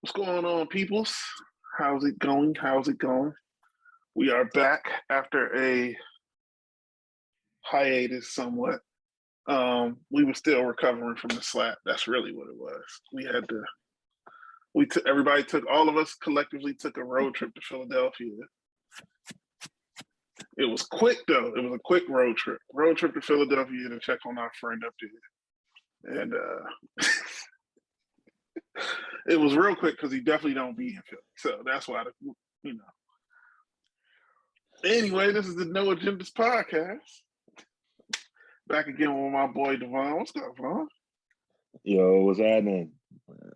What's going on, peoples? How's it going? How's it going? We are back after a hiatus somewhat. We were still recovering from the slap. That's really what it was. Everybody took, all of us collectively took a road trip to Philadelphia. It was quick though. It was a quick road trip. Road trip to Philadelphia to check on our friend up there. And it was real quick because he definitely don't be in Philly. So that's why, Anyway, this is the No Agendas podcast. Back again with my boy Devon. What's up, Devon? Yo, what's happening?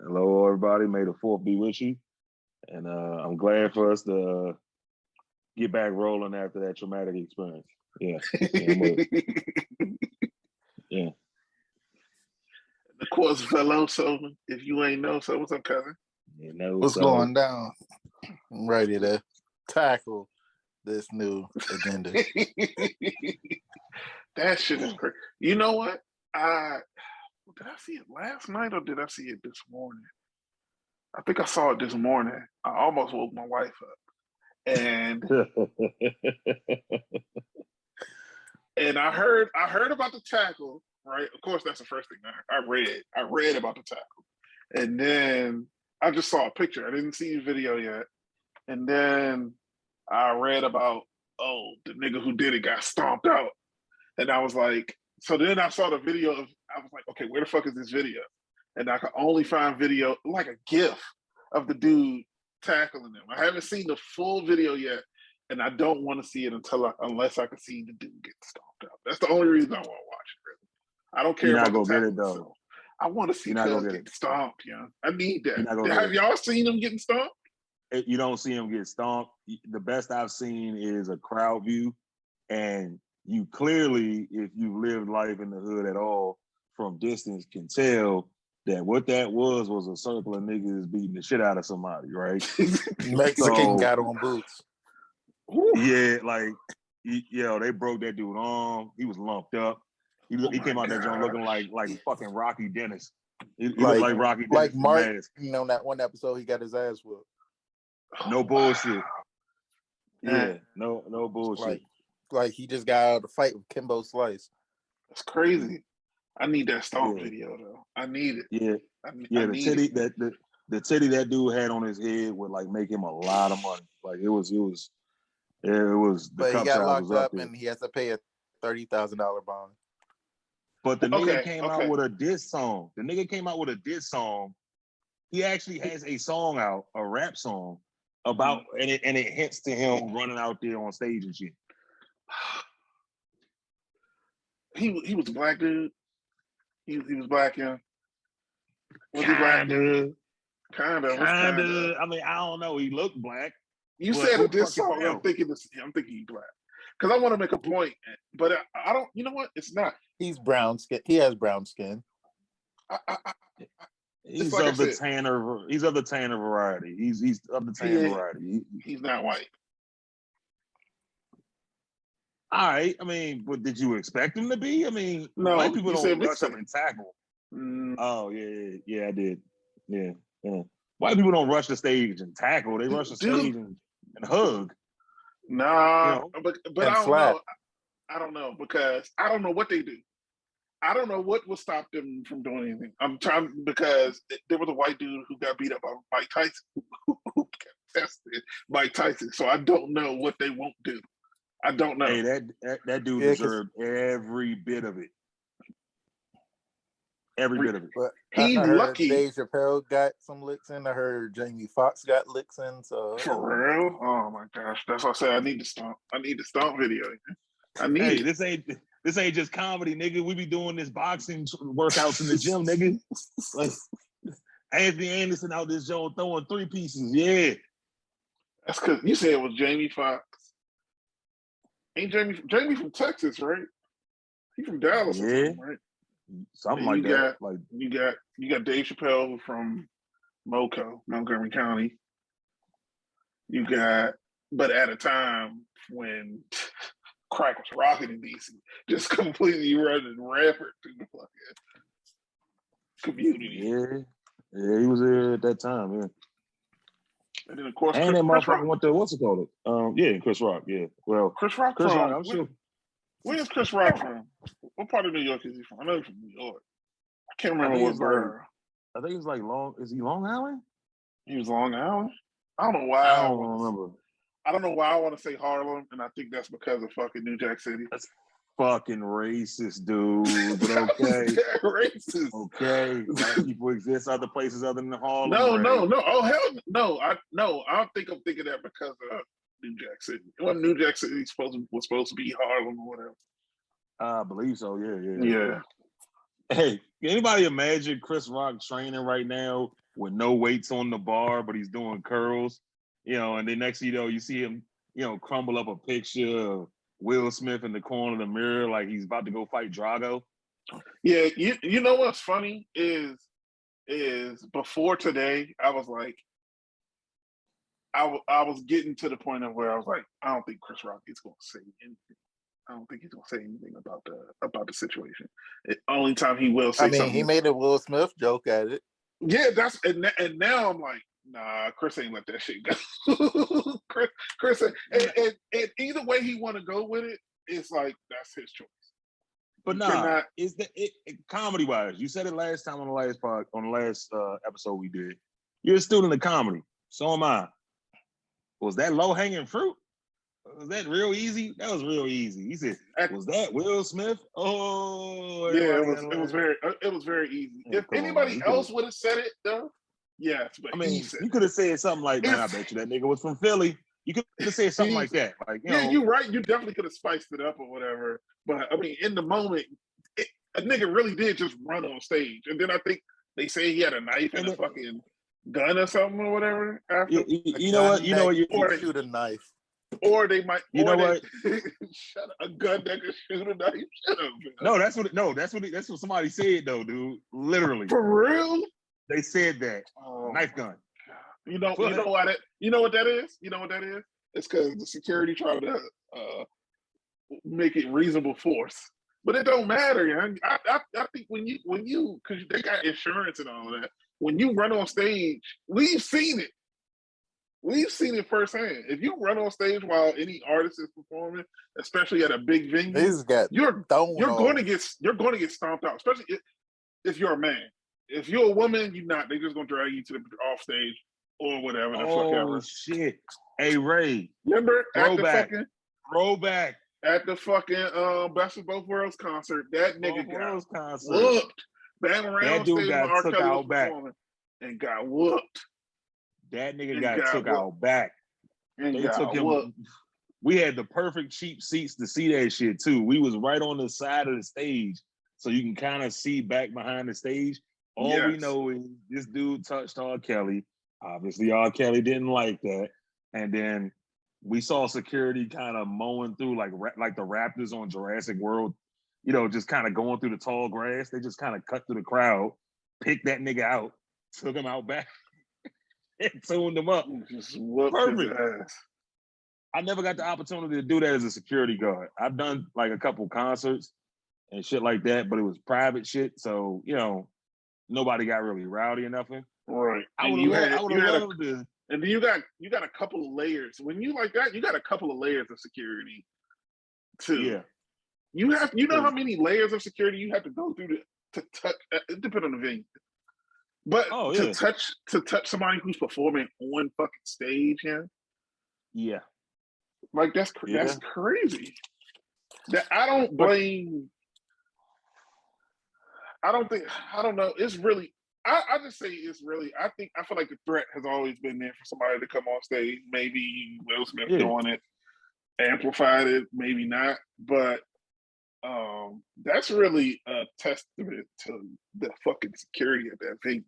Hello, everybody. May the 4th be with you. And I'm glad for us to get back rolling after that traumatic experience. Yeah. Yeah. Of course, Veloso, if you ain't know, so what's up, cousin? You know, what's going down? I'm ready to tackle this new agenda. That shit is crazy. You know what? Did I see it last night or did I see it this morning? I think I saw it this morning. I almost woke my wife up. And and I heard about the tackle, right? Of course, that's the first thing I read. I read about the tackle. And then I just saw a picture. I didn't see the video yet. And then I read about, the nigga who did it got stomped out. And I was like, so then I saw the video I was like, okay, where the fuck is this video? And I could only find video, like a GIF of the dude tackling him. I haven't seen the full video yet, and I don't want to see it unless I can see the dude get stomped out. That's the only reason I want to watch it, really. I don't care about the tackle itself. I want to see Cuz get stomped, I need that. Have y'all seen him getting stomped? You don't see him get stomped. The best I've seen is a crowd view, and you clearly, if you've lived life in the hood at all, from distance, can tell that what that was a circle of niggas beating the shit out of somebody, right? Mexican got on boots. Yeah, like, they broke that dude's arm. He was lumped up. He came out that joint looking like fucking Rocky Dennis. He looked like Rocky Dennis. Like Mark, that one episode he got his ass whooped. No bullshit. Yeah, no bullshit. Like he just got out of the fight with Kimbo Slice. That's crazy. I need that stomp video though. I need it. Yeah, the titty the titty that dude had on his head would like make him a lot of money. Like it was. But he got locked up and he has to pay a $30,000 bond. But the nigga came out with a diss song. The nigga came out with a diss song. He actually has a song out, a rap song about, and it hints to him running out there on stage and shit. He was a black dude. He was black, yeah. Was he black, dude? Kinda. I mean, I don't know. He looked black. You said this song. I'm thinking he's black. Because I want to make a point, but I don't. You know what? It's not. He's brown skin. He has brown skin. He's like of the tanner. He's of the tanner variety. He's of the tanner variety. He's not white. All right. I mean, but did you expect him to be? I mean, no. White people don't rush up and tackle. Mm. Oh yeah, I did. Yeah. White people don't rush the stage and tackle. They rush the stage and hug. Nah, but I don't know. I don't know because I don't know what they do. I don't know what will stop them from doing anything. I'm trying because there was a white dude who got beat up by Mike Tyson who tested Mike Tyson. So I don't know what they won't do. I don't know. Hey, that dude deserved every bit of it. Every bit of it. But he lucky. Dave Chappelle got some licks in. I heard Jamie Foxx got licks in. So for real? Oh my gosh! That's what I said. I need the stomp video. I need. Hey, this ain't just comedy, nigga. We be doing this boxing workouts in the gym, nigga. Like Anthony Anderson out this joint throwing 3 pieces. Yeah. That's because you said it was Jamie Foxx. Ain't Jamie from Texas, right? He from Dallas or something, right? Something like that. You got Dave Chappelle from MoCo, Montgomery County. But at a time when crack was rocking in DC, just completely running rampant through the fucking community. Yeah, he was there at that time. Yeah. And then of course And that Chris Rock. motherfucker went to what's it called? Yeah, Chris Rock. Yeah. Well, Chris Rock Chris Rock, from I'm sure. where is Chris Rock from? What part of New York is he from? I know he's from New York. I can't remember what borough. I think it's like is he Long Island? He was Long Island. I don't know why. I don't remember. I don't know why I want to say Harlem, and I think that's because of fucking New Jack City. That's fucking racist, dude. But okay. Racist. Okay. Black people exist other places other than Harlem. No. Oh hell no. I don't think I'm thinking that because of New Jack City. Well, New Jack City was supposed to be Harlem or whatever. I believe so. Yeah. Hey, can anybody imagine Chris Rock training right now with no weights on the bar, but he's doing curls? And then next thing you know, you see him, crumble up a picture of Will Smith in the corner of the mirror like he's about to go fight Drago. Yeah, you know what's funny is before today, I was like, I was getting to the point of where I was like, I don't think Chris Rock is going to say anything. I don't think he's going to say anything about the situation. The only time he will say something. He made a Will Smith joke at it. Yeah, and now I'm like, nah, Chris ain't let that shit go. Chris, and either way he want to go with it, it's like that's his choice. But is that comedy wise? You said it last time on the last episode we did. You're a student of comedy, so am I. Was that low hanging fruit? Was that real easy? That was real easy. He said, "Was that Will Smith?" Oh, yeah, it was very easy. Yeah, if anybody else would have said it, though, yes. But you could have said something like, "Man, I bet you that nigga was from Philly." You could have said something like that. Like, you're right. You definitely could have spiced it up or whatever. But I mean, in the moment, a nigga really did just run on stage, and then I think they say he had a knife and a fucking gun or something or whatever. After. You know what? Or shoot a knife. Or they might. You know what? Shut up! A gun that can shoot a knife. Shut up. Man. That's what somebody said though, dude. Literally. For real? They said that knife gun. You know what that is? You know what that is? It's because the security tried to make it reasonable force, but it don't matter. Man. I think when you because they got insurance and all of that. When you run on stage, we've seen it. We've seen it firsthand. If you run on stage while any artist is performing, especially at a big venue, you're going to get stomped out. Especially if you're a man. If you're a woman, you're not. They're just going to drag you to the off stage or whatever. Oh shit! Hey Ray, remember throwback at the fucking Best of Both Worlds concert? That nigga got whooped. Bam around that dude stage got R. took Kelly out back and got whooped. That nigga got took out back. They took him. Whooped. We had the perfect cheap seats to see that shit too. We was right on the side of the stage, so you can kind of see back behind the stage. All we know is this dude touched R. Kelly. Obviously, R. Kelly didn't like that, and then we saw security kind of mowing through like the raptors on Jurassic World. Just kind of going through the tall grass. They just kind of cut through the crowd, picked that nigga out, took him out back. And tuned them up. Just whooped his ass. I never got the opportunity to do that as a security guard. I've done like a couple concerts and shit like that, but it was private shit, so nobody got really rowdy or nothing. Right. I would have loved to. And then you got a couple of layers. When you like that, you got a couple of layers of security too. Yeah. You know how many layers of security you have to go through to touch. It depends on the venue. But to touch somebody who's performing on fucking stage, yeah, like that's crazy. That I don't blame. I don't know. It's really. I just say it's really. I feel like the threat has always been there for somebody to come on stage. Maybe Will Smith doing it, amplified it, maybe not, but. That's really a testament to the fucking security at that venue.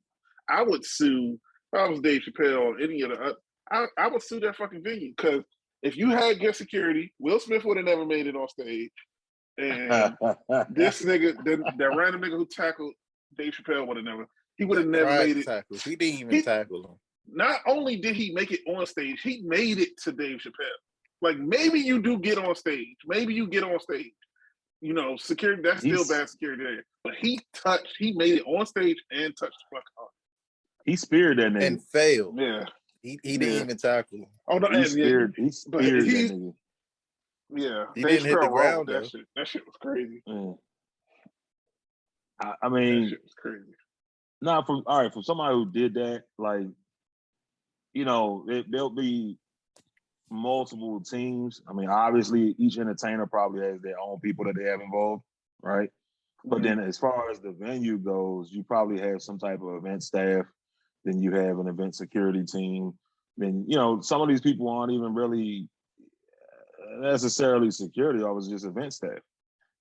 I would sue if I was Dave Chappelle or any of the. I would sue that fucking venue because if you had good security, Will Smith would have never made it on stage, and this nigga, that random nigga who tackled Dave Chappelle would have never. He would have never made it. Tackle. He didn't even tackle him. Not only did he make it on stage, he made it to Dave Chappelle. Like maybe you do get on stage. Maybe you get on stage. Security, that's still bad security there. But he made it on stage and touched the fuck up. He speared that nigga. And failed. Yeah. He didn't even tackle. Oh no, He speared that nigga. Yeah, he Dave didn't hit the Chappelle rolled ground though. That shit was crazy. I mean, that shit was crazy. Now, from somebody who did that, like, you know, there'll be multiple teams. I mean, obviously, each entertainer probably has their own people that they have involved, right? But then, as far as the venue goes, you probably have some type of event staff. Then you have an event security team. Then, you know, some of these people aren't even really necessarily security. I was just event staff.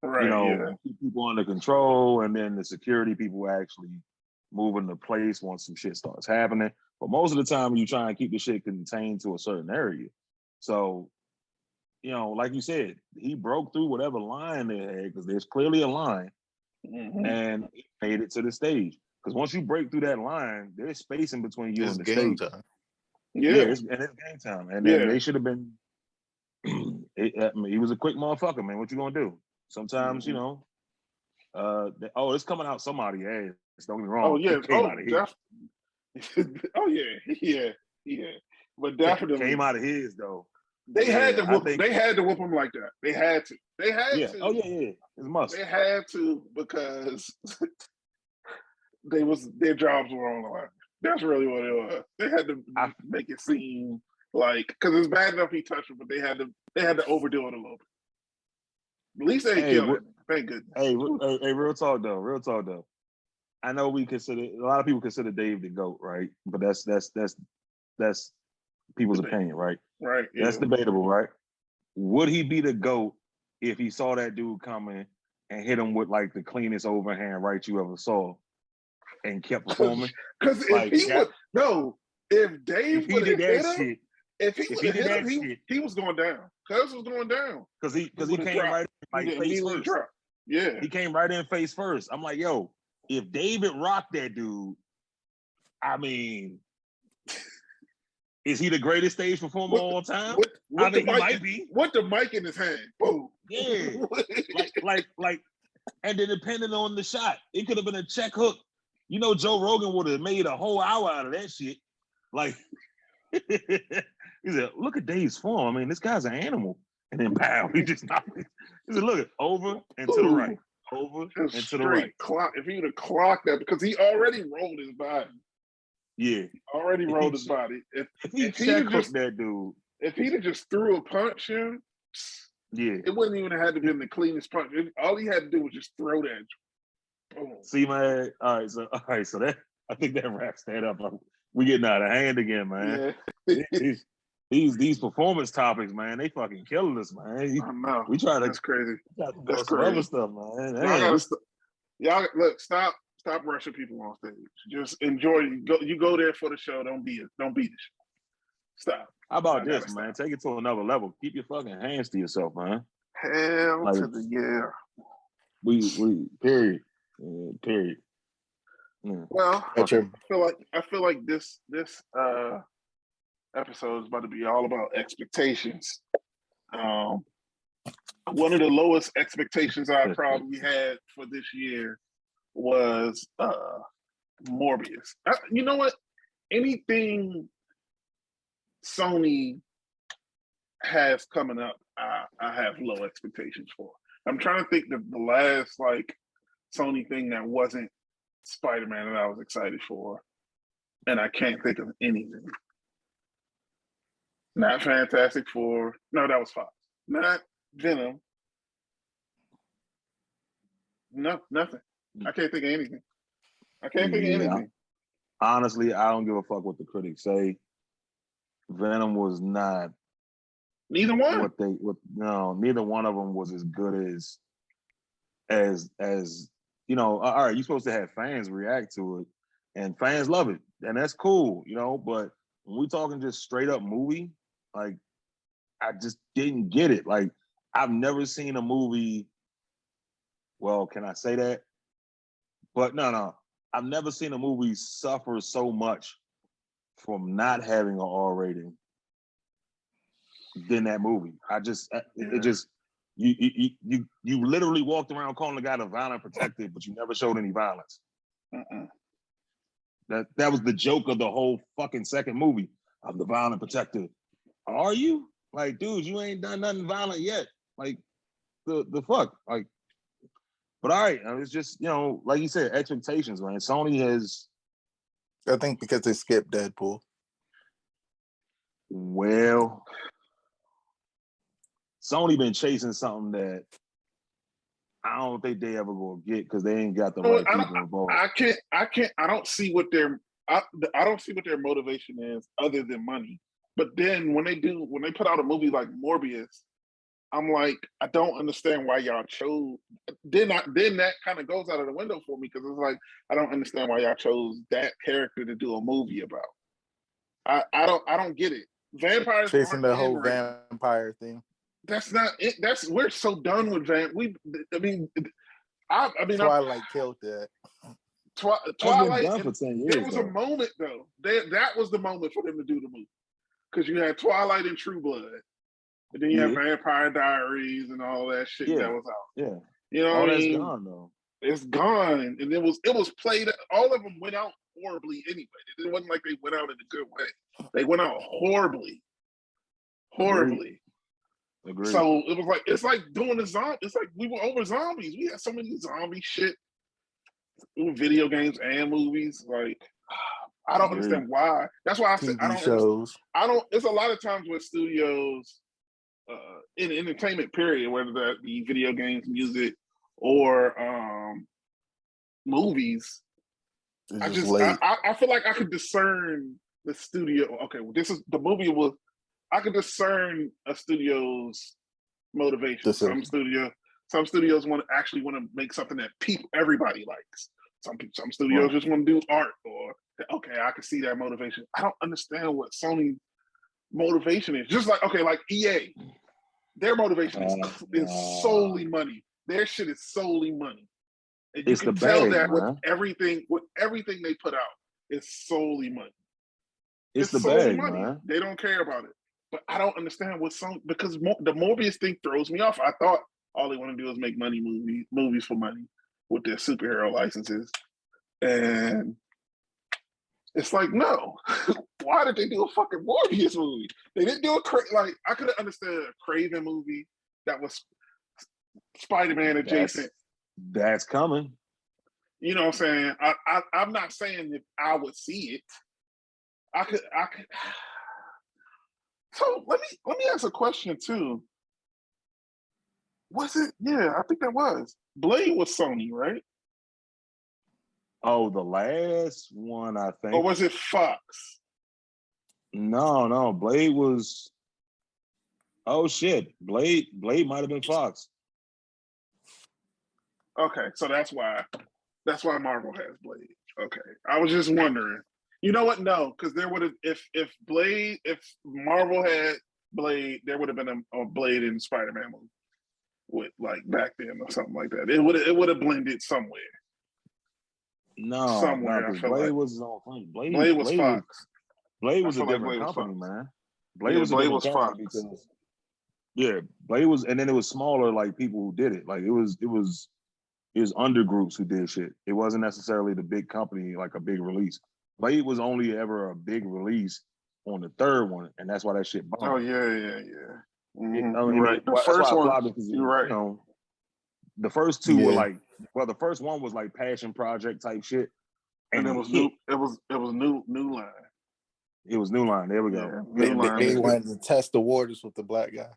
Right. You know, keep people under control, and then the security people actually move into place once some shit starts happening. But most of the time, you try and keep the shit contained to a certain area. So, you know, like you said, he broke through whatever line they had, because there's clearly a line, and made it to the stage. Because once you break through that line, there's space in between you and the game stage. time. It's game time. And then they should have been. He was a quick motherfucker, man. What you gonna do? Sometimes, you know, it's coming out somebody's ass. Don't get me wrong. Oh yeah. It came out of his. Oh yeah. But definitely came out of his though. They had to whoop. They had to whoop him like that. They had to. To. Oh yeah. It's a must. They had to, because their jobs were on the line. That's really what it was. They had to make it seem like, because it's bad enough he touched him, but they had to overdo it a little bit. At least they killed him. Thank goodness. Hey, real talk though. I know a lot of people consider Dave the GOAT, right? But that's people's opinion, right? Right. Yeah. That's debatable, right? Would he be the GOAT if he saw that dude coming and hit him with like the cleanest overhand right you ever saw and kept performing? Because if Dave would have hit him, if he would have hit him, he was going down. Cuz was going down. Because he came right in, like, face first. Dropped. Yeah. He came right in face first. I'm like, yo, if David rocked that dude, I mean, is he the greatest stage performer of all time? I think he might be. With the mic in his hand. Boom. Yeah. like, and then depending on the shot, it could have been a check hook. You know, Joe Rogan would have made a whole hour out of that shit. Like, he said, look at Dave's form. I mean, this guy's an animal. And then pow, he just knocked it. He said, look, over and to the right. Over and to the right. If he would have clocked that, because he already rolled his body. Yeah. Rolled his body. If he check hooked that dude. If he'd have just threw a punch in, it wouldn't even have had to be the cleanest punch. All he had to do was just throw that. Boom. See, man. All right, so that, I think that wraps that up. We getting out of hand again, man. Yeah. These performance topics, man, they fucking killing us, man. I know. We try to. That's crazy. That's crazy. Other stuff, man. Y'all look. Stop rushing people on stage. Just enjoy. You go there for the show. Don't be the show. Stop. How about this, man? Take it to another level. Keep your fucking hands to yourself, man. Hell to the yeah. We period. Period. Yeah. Well, I feel like this episode is about to be all about expectations. One of the lowest expectations I probably had for this year was Morbius. You know what? Anything Sony has coming up, I have low expectations for. I'm trying to think of the last Sony thing that wasn't Spider-Man that I was excited for, and I can't think of anything. Not Fantastic Four. No, that was Fox. Not Venom. No, nothing. I can't think of anything. Honestly, I don't give a fuck what the critics say. Venom was not. Neither one. Neither one of them was as good as you know. All right, you're supposed to have fans react to it, and fans love it, and that's cool, you know. But when we talking just straight up movie, I just didn't get it. Like, I've never seen a movie. Well, can I say that? But no. I've never seen a movie suffer so much from not having an R rating than that movie. You literally walked around calling the guy the violent protective, but you never showed any violence. That was the joke of the whole fucking second movie. I'm the violent protector. Are you? Like, dude, you ain't done nothing violent yet. Like, the fuck? Like, but all right, it's just, like you said, expectations, man. Sony has... I think because they skipped Deadpool. Well, Sony been chasing something that I don't think they ever gonna get because they ain't got the right people involved. I don't see what I don't see what their motivation is other than money. But then when they put out a movie like Morbius, I'm like, I don't understand why y'all chose. Then that kind of goes out of the window for me because it's like I don't understand why y'all chose that character to do a movie about. I don't get it. Vampires chasing the whole vampire thing. That's not it. We're so done with Twilight killed that. Twilight. Done for 10 years, there was a moment though. That was the moment for them to do the movie because you had Twilight and True Blood, and then you have Vampire Diaries and all that shit that was out. Yeah, you know, all that's gone though. It's gone, and it was played. All of them went out horribly anyway. It wasn't like they went out in a good way. They went out horribly. Agreed. So it's like doing a zombie. It's like we were over zombies. We had so many zombie shit, video games and movies. Like I don't understand why. That's why I said I don't. Shows. I don't. It's a lot of times with studios in entertainment period, whether that be video games, music, or movies. I feel like I could discern the studio. Okay, well, this is the movie was. I could discern a studio's motivation. Some studios want to make something that everybody likes. Some studios just want to do art, or okay, I can see that motivation. I don't understand what Sony's motivation is. Just like like EA, their motivation is solely money. Their shit is solely money, and you can tell that with everything they put out, it's solely money. It's the bag, money. Man. They don't care about it. But I don't understand what because the Morbius thing throws me off. I thought all they want to do is make movies for money with their superhero licenses, and it's like, no. Why did they do a fucking Morbius movie? They didn't do I could have understood a Craven movie that was Spider-Man adjacent. That's coming. You know what I'm saying? I'm not saying if I would see it. I could. So let me ask a question too. Was it? Yeah, I think that was. Blade was Sony, right? Oh, the last one, I think. Or was it Fox? No. Blade was. Oh shit, Blade might have been Fox. Okay, so that's why Marvel has Blade. Okay, I was just wondering. You know what? No, because there would have if Marvel had Blade, there would have been a Blade in Spider-Man movie with back then or something like that. It would have blended somewhere. No, somewhere. I feel Blade like was on Blade was Fox. Blade was a different company, man. Blade was a different company because Blade was, and then it was smaller people who did it. Like it was under groups who did shit. It wasn't necessarily the big company, like a big release. Blade was only ever a big release on the third one, and that's why that shit bombed. Oh yeah. Mm-hmm. You're right. The first one, you're right. The first two were the first one was passion project type shit, and it was new. It was new line. It was New Line. There we go. They wanted to test the waters with the black guy.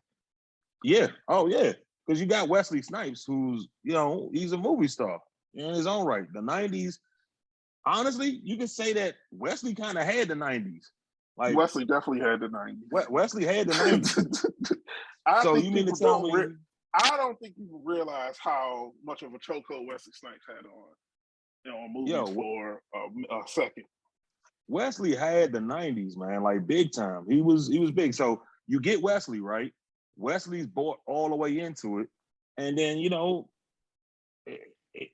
Yeah. Oh yeah. Because you got Wesley Snipes, who's he's a movie star in his own right. The 90s. Honestly, you can say that Wesley kind of had the 90s. Wesley definitely had the 90s. Wesley had the 90s. So you mean to tell me? I don't think people realize how much of a chokehold Wesley Snipes had on movies for a second. Wesley had the 90s, man, big time. He was big. So you get Wesley, right? Wesley's bought all the way into it, and then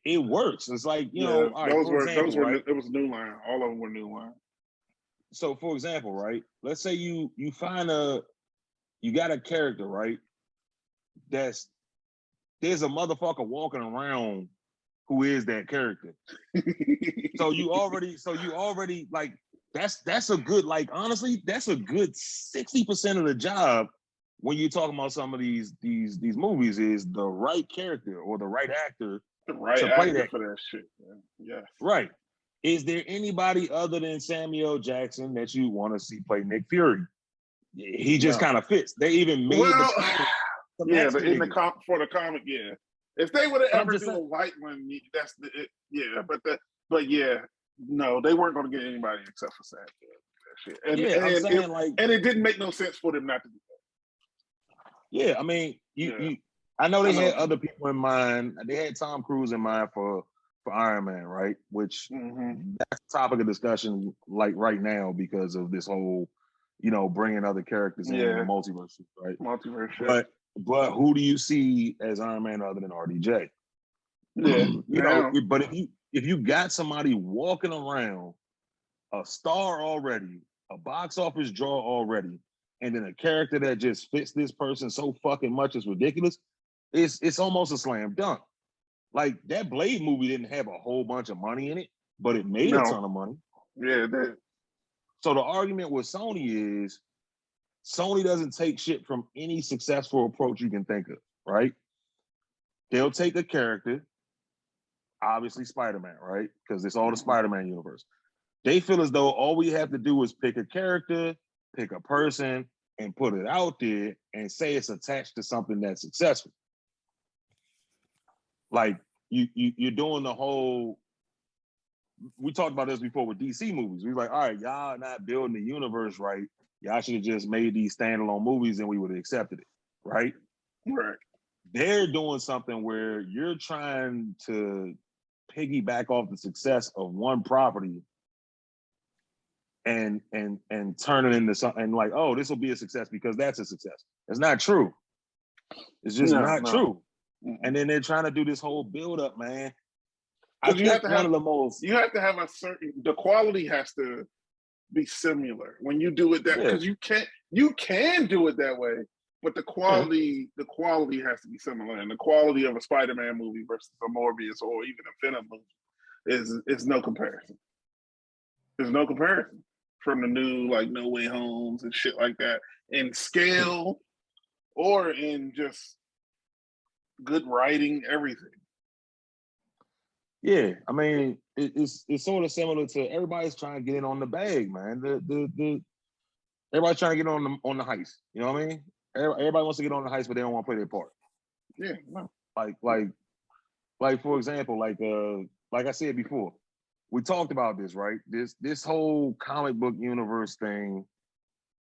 it works. It's like all right, it was New Line. All of them were New Line. So, for example, right? Let's say you find you got a character, right? There's a motherfucker walking around who is that character. so you already that's a good, like, honestly, that's a good 60% of the job when you're talking about some of these movies, is the right character or the right actor The right to play actor that for that shit, man. Yes. right. Is there anybody other than Samuel L. Jackson that you want to see play Nick Fury? He just kind of fits. They even made the comic yeah, for the comic, yeah. If they would have ever do a white one, that's the it, yeah. But yeah, no, they weren't going to get anybody except for Sam. And it didn't make no sense for them not to do that. Yeah, I mean, I know they had other people in mind. They had Tom Cruise in mind for Iron Man, right? Which that's a topic of discussion, like right now, because of this whole, bringing other characters in the multiverse, right? Multiverse. But who do you see as Iron Man other than RDJ? Yeah, but if you got somebody walking around, a star already, a box office draw already, and then a character that just fits this person so fucking much is ridiculous, it's almost a slam dunk. Like, that Blade movie didn't have a whole bunch of money in it, but it made a ton of money. Yeah, it did. So the argument with Sony is Sony doesn't take shit from any successful approach you can think of, right? They'll take a character, obviously Spider-Man, right? Because it's all the Spider-Man universe. They feel as though all we have to do is pick a character, pick a person, and put it out there and say it's attached to something that's successful. Like, you're doing the whole, we talked about this before with DC movies. We were like, all right, y'all not building the universe right. Y'all should have just made these standalone movies and we would have accepted it, right? Right. They're doing something where you're trying to piggyback off the success of one property and turn it into something, and like, oh, this will be a success because that's a success. It's not true. It's just not true. And then they're trying to do this whole build up, man. You have to have a certain, the quality has to be similar when you do it that, because you can do it that way, but the quality has to be similar, and the quality of a Spider-Man movie versus a Morbius or even a Venom movie is no comparison. There's no comparison from the new, like, No Way Homes and shit like that in scale or in just good writing, everything. Yeah, I mean, it's sort of similar to everybody's trying to get in on the bag, man. Everybody's trying to get on the heist. You know what I mean? Everybody wants to get on the heist, but they don't want to play their part. Yeah, no. Like for example, like I said before, we talked about this, right? This whole comic book universe thing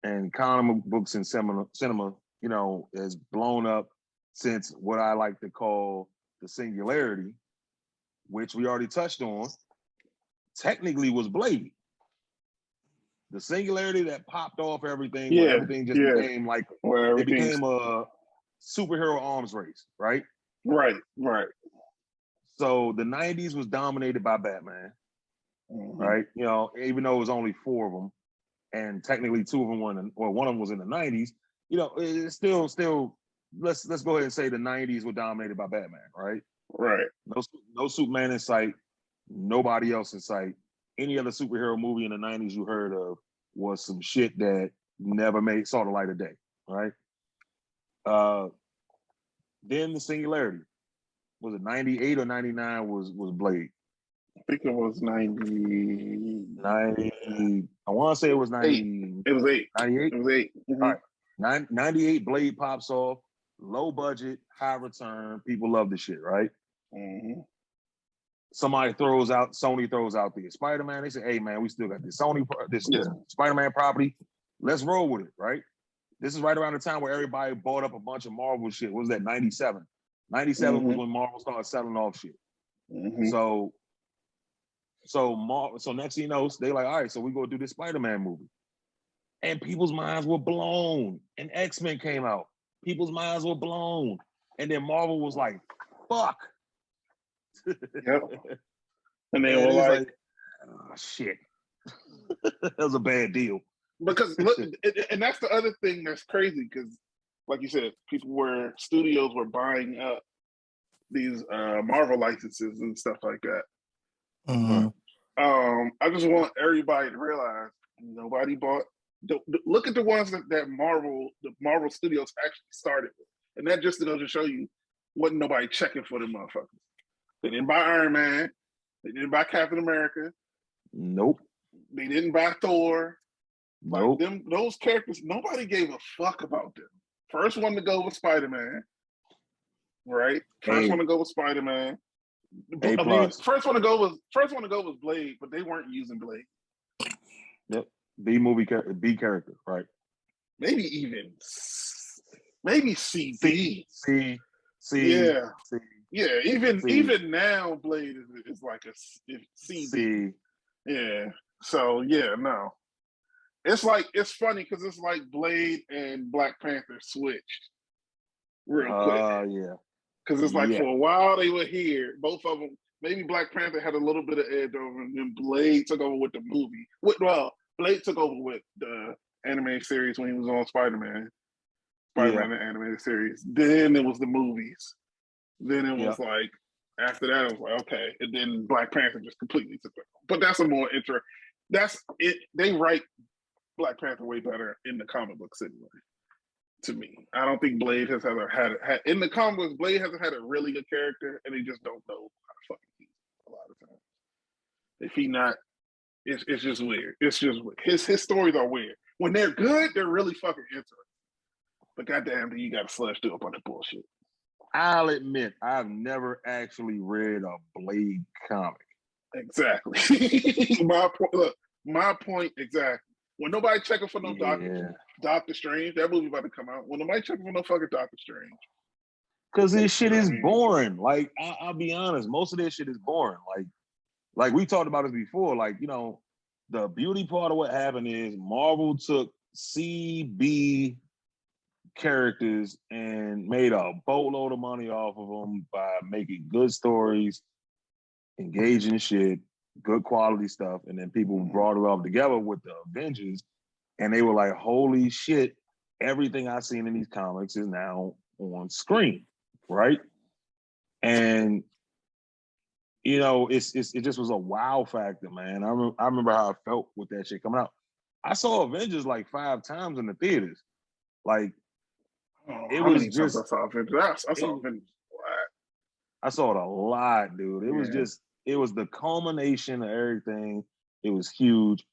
and comic books and cinema, has blown up since what I like to call the singularity, which we already touched on, technically was Blade. The singularity that popped off everything, where everything just became like, it became a superhero arms race, right? Right. So the 90s was dominated by Batman, right? Even though it was only 4 of them, and technically 2 of them one of them was in the 90s, it's still, let's go ahead and say the 90s were dominated by Batman, right? Right. No Superman in sight, nobody else in sight. Any other superhero movie in the 90s you heard of was some shit that never saw the light of day, right? Then the singularity. Was it 98 or 99 was Blade? I think it was 90. I want to say it was 90. It was 8. 98? It was 8. Mm-hmm. All right. 98, Blade pops off. Low budget, high return. People love the shit, right? Mm-hmm. Sony throws out the Spider-Man. They say, hey, man, we still got this Spider-Man property. Let's roll with it, right? This is right around the time where everybody bought up a bunch of Marvel shit. What was that, 97? 97 was when Marvel started selling off shit. Mm-hmm. So next thing you know, they like, all right, so we go do this Spider-Man movie. And people's minds were blown. And X-Men came out. People's minds were blown. And then Marvel was like, fuck. Yep. And they were like, oh, shit. That was a bad deal. Because look, and that's the other thing that's crazy, because like you said, studios were buying up these Marvel licenses and stuff like that. Mm-hmm. I just want everybody to realize nobody bought. Look at the ones that the Marvel Studios actually started with, and that just goes to show you wasn't nobody checking for them motherfuckers. They didn't buy Iron Man. They didn't buy Captain America. Nope. They didn't buy Thor. Nope. Like those characters, nobody gave a fuck about them. First one to go was Spider-Man, right? First one to go was Spider-Man. First one to go was Blade, but they weren't using Blade. Yep. B character, right? Maybe CD. C. Yeah. C. Yeah. Even now, Blade is like a CD. C. Yeah. So yeah, no. It's funny because it's like Blade and Black Panther switched real quick. Yeah. Because it's like for a while they were here, both of them. Maybe Black Panther had a little bit of edge over, and then Blade took over with the movie. Blade took over with the animated series when he was on Spider-Man the animated series. Then it was the movies. Then it was like after that it was like okay, and then Black Panther just completely took over. But that's a more That's it. They write Black Panther way better in the comic books anyway. To me, I don't think Blade has ever had in the comic books. Blade hasn't had a really good character, and they just don't know how to fucking use it a lot of times. If he not, it's just weird. It's just weird. His stories are weird. When they're good, they're really fucking interesting. But goddamn, you got to sludge through a bunch of bullshit. I'll admit, I've never actually read a Blade comic. Exactly. My point exactly. When nobody checking for no Doctor Strange, that movie about to come out. When nobody checking for no fucking Doctor Strange. Because this shit is boring. Like, I'll be honest, most of this shit is boring. Like we talked about this before. Like, the beauty part of what happened is Marvel took CB characters and made a boatload of money off of them by making good stories, engaging shit, good quality stuff, and then people brought it all together with the Avengers, and they were like, holy shit, everything I've seen in these comics is now on screen, right? And it just was a wow factor, man. I remember how I felt with that shit coming out. I saw Avengers like 5 times in the theaters. Like, it was just. I saw Avengers. I saw Avengers. I saw it a lot, dude. It was the culmination of everything. It was huge.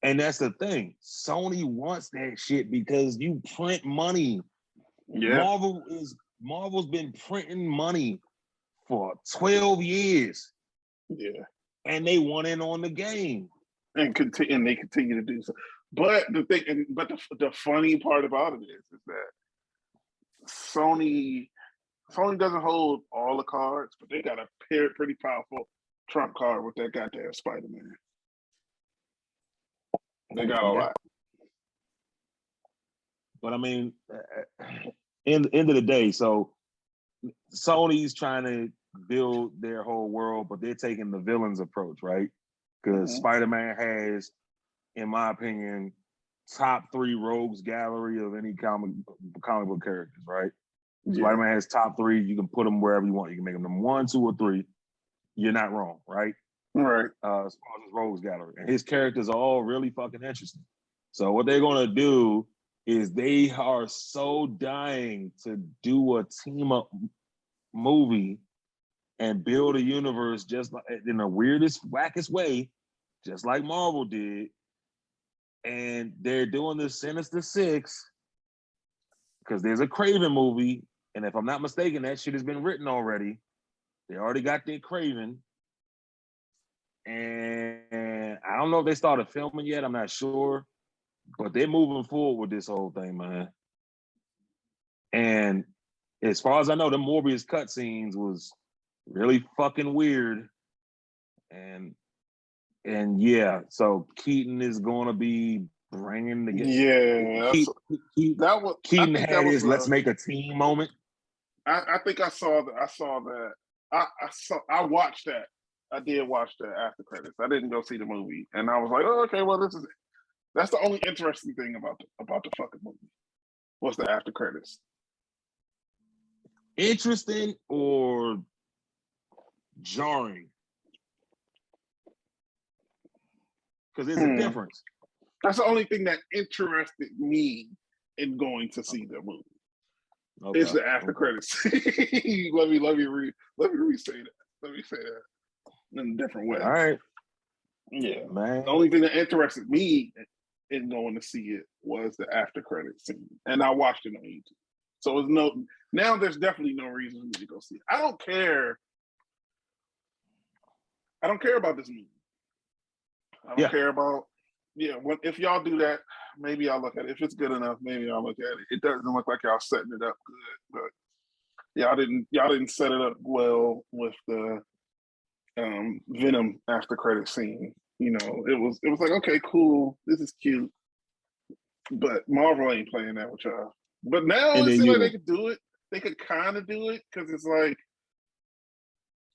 And that's the thing. Sony wants that shit because you print money. Yeah. Marvel's been printing money for 12 years. Yeah. And they went in on the game. And they continue to do so. But the funny part about it is that Sony doesn't hold all the cards, but they got a pretty powerful trump card with that goddamn Spider-Man. They got a lot. But I mean, in the end of the day, so Sony's trying to build their whole world, but they're taking the villain's approach, right? Because Spider-Man has, in my opinion, top 3 rogues gallery of any comic book characters, right? Yeah. Spider-Man has top 3. You can put them wherever you want. You can make them number 1, 2, or 3. You're not wrong, right? Right. As far as his rogues gallery. And his characters are all really fucking interesting. So what they're going to do is they are so dying to do a team-up movie and build a universe just like in the weirdest, wackest way, just like Marvel did. And they're doing the Sinister Six because there's a Kraven movie. And if I'm not mistaken, that shit has been written already. They already got their Kraven. And I don't know if they started filming yet. I'm not sure. But they're moving forward with this whole thing, man. And as far as I know, the Morbius cutscenes was really fucking weird. And yeah, so Keaton is going to be bringing the game. Yeah. Keaton had his let's make a team moment. I think I saw that. I watched that. I did watch that after credits. I didn't go see the movie, and I was like, oh, okay, well, this is it. That's the only interesting thing about the fucking movie. What's the after credits? Interesting or jarring? because there's a difference. That's the only thing that interested me in going to see the movie. Okay. It's the after credits. let me re-say that. Let me say that in a different way. All right. Yeah, man. The only thing that interested me in going to see it was the after credits scene, and I watched it on YouTube. So now there's definitely no reason for me to go see it. I don't care about this movie. I don't care about. Yeah, if y'all do that, maybe I'll look at it. If it's good enough, maybe I'll look at it. It doesn't look like y'all setting it up good, but y'all didn't set it up well with the Venom after credit scene. You know, it was like, okay, cool, this is cute, but Marvel ain't playing that with y'all. But now it seems like they could do it. They could kind of do it because it's like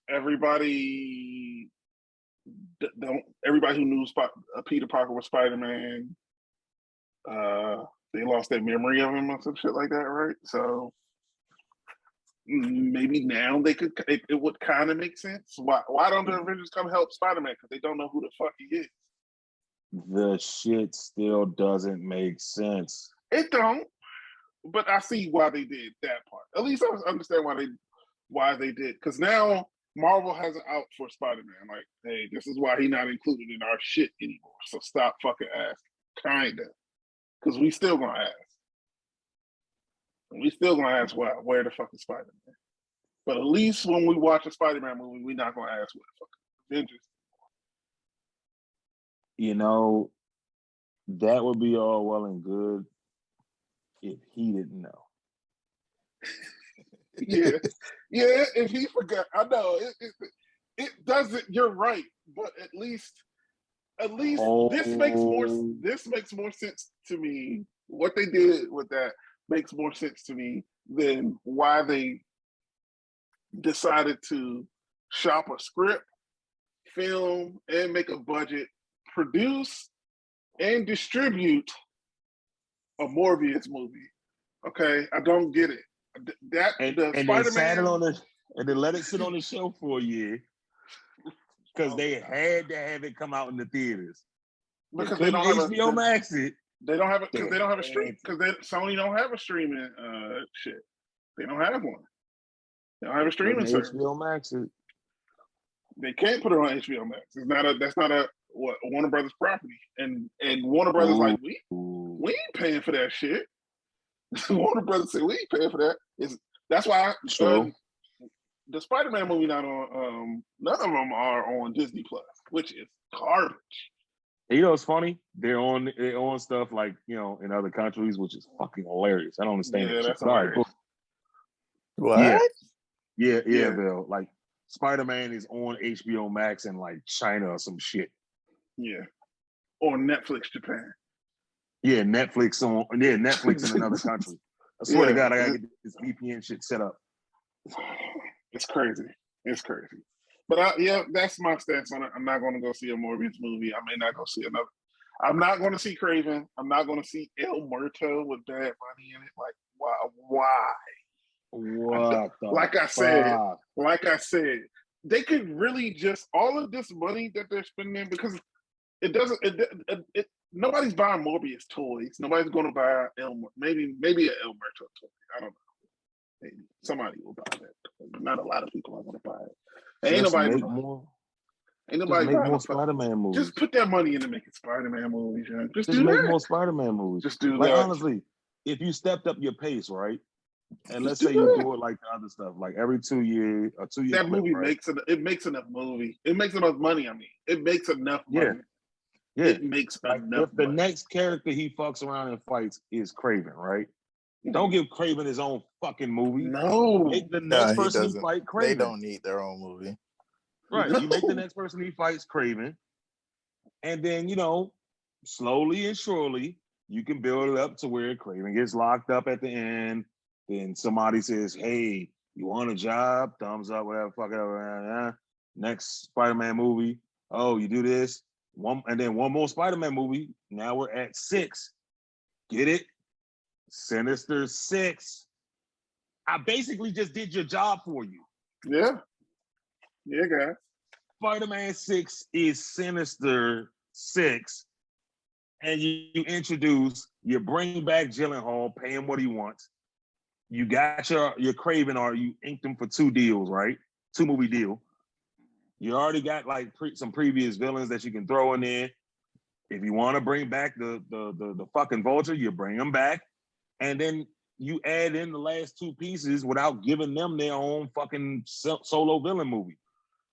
everybody who knew Peter Parker was Spider-Man, they lost their memory of him or some shit like that, right? So maybe now it would kind of make sense. Why don't the Avengers come help Spider-Man? Because they don't know who the fuck he is. The shit still doesn't make sense. It don't, but I see why they did that part. At least I understand why they did. Because now Marvel has an out for Spider-Man. Like, hey, this is why he's not included in our shit anymore. So stop fucking asking. Kinda. Because we still gonna ask. We still gonna ask where the fuck is Spider-Man? But at least when we watch a Spider-Man movie, we're not gonna ask where the fuck is Avengers. You know, that would be all well and good if he didn't know. yeah, if he forgot. I know it doesn't. You're right, but at least this makes more sense to me. What they did with that makes more sense to me than why they decided to shop a script, film, and make a budget, produce and distribute a Morbius movie. Okay, I don't get it. They let it sit on the shelf for a year because they had to have it come out in the theaters. Because they don't have HBO Max it. They don't have it because they don't have a stream. Because Sony don't have a streaming shit. They don't have one. They don't have a streaming service. HBO Max it. They can't put it on HBO Max. That's not a Warner Brothers property. And Warner Brothers like we ain't paying for that shit. Warner Brothers say we ain't paying for that. That's why the Spider-Man movie not on. None of them are on Disney Plus, which is garbage. You know, it's funny. They're on stuff like, you know, in other countries, which is fucking hilarious. I don't understand. Yeah, that's hilarious. What? Yeah, Bill. Like Spider-Man is on HBO Max in like China or some shit. Yeah, or Netflix Japan. Yeah, Netflix in another country. I swear to God, I gotta get this VPN shit set up. It's crazy. But that's my stance on it. I'm not going to go see a Morbius movie. I may not go see another. I'm not going to see Craven. I'm not going to see El Muerto with Bad Bunny in it. Like, why? What? Like I said, they could really just all of this money that they're spending because it doesn't. Nobody's buying Morbius toys. Nobody's going to buy maybe an El Muerto toy. I don't know. Maybe somebody will buy that. Not a lot of people are going to buy it. Ain't nobody make more Spider-Man movies. Just put that money into making Spider-Man movies, man. Just do make that. more Spider-Man movies. Just do like, that. Honestly, if you stepped up your pace, right? And let's say you do it like the other stuff, like every 2 years or 2 years. That movie makes enough movie. It makes enough money. I mean, it makes enough money. Yeah. It makes enough if the money. next character he fucks around and fights is Craven, right? Don't give Craven his own fucking movie. No. Make the next person he fight Craven. They don't need their own movie. Right. No. You make the next person he fights Craven. And then, you know, slowly and surely, you can build it up to where Craven gets locked up at the end. Then somebody says, hey, you want a job? Thumbs up, whatever, fuck it. Next Spider-Man movie. Oh, you do this. And then one more Spider-Man movie. Now we're at 6. Get it? Sinister 6. I basically just did your job for you. Yeah. Yeah, guys. Spider-Man 6 is Sinister 6, and you bring back Gyllenhaal, pay him what he wants. You got your Craven, or you inked him for 2 deals, right? 2 movie deal. You already got like some previous villains that you can throw in there. If you want to bring back the fucking Vulture, you bring them back, and then you add in the last 2 pieces without giving them their own fucking solo villain movie.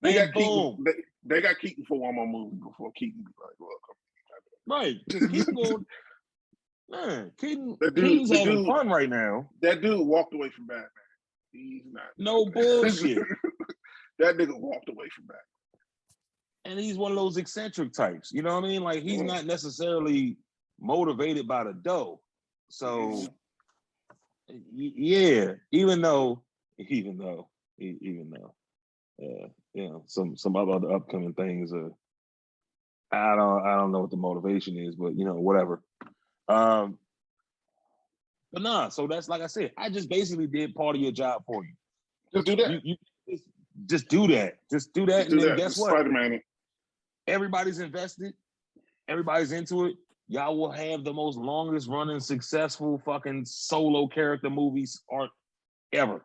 They and got boom. Keaton. They got Keaton for one more movie before Keaton be like, "Look, right?" Because Keaton going, man, Keaton's Keaton's having fun right now. That dude walked away from Batman. He's not. No bullshit. That nigga walked away from Batman. And he's one of those eccentric types. You know what I mean? Like, he's not necessarily motivated by the dough. So, yeah, even though, you know, some other upcoming things I don't know what the motivation is, but you know, whatever. But nah, so that's, like I said, I just basically did part of your job for you. Just do that. You just do that. Just do that, and then guess what? Spider-Man. Everybody's invested. Everybody's into it. Y'all will have the most longest running, successful fucking solo character movies art ever.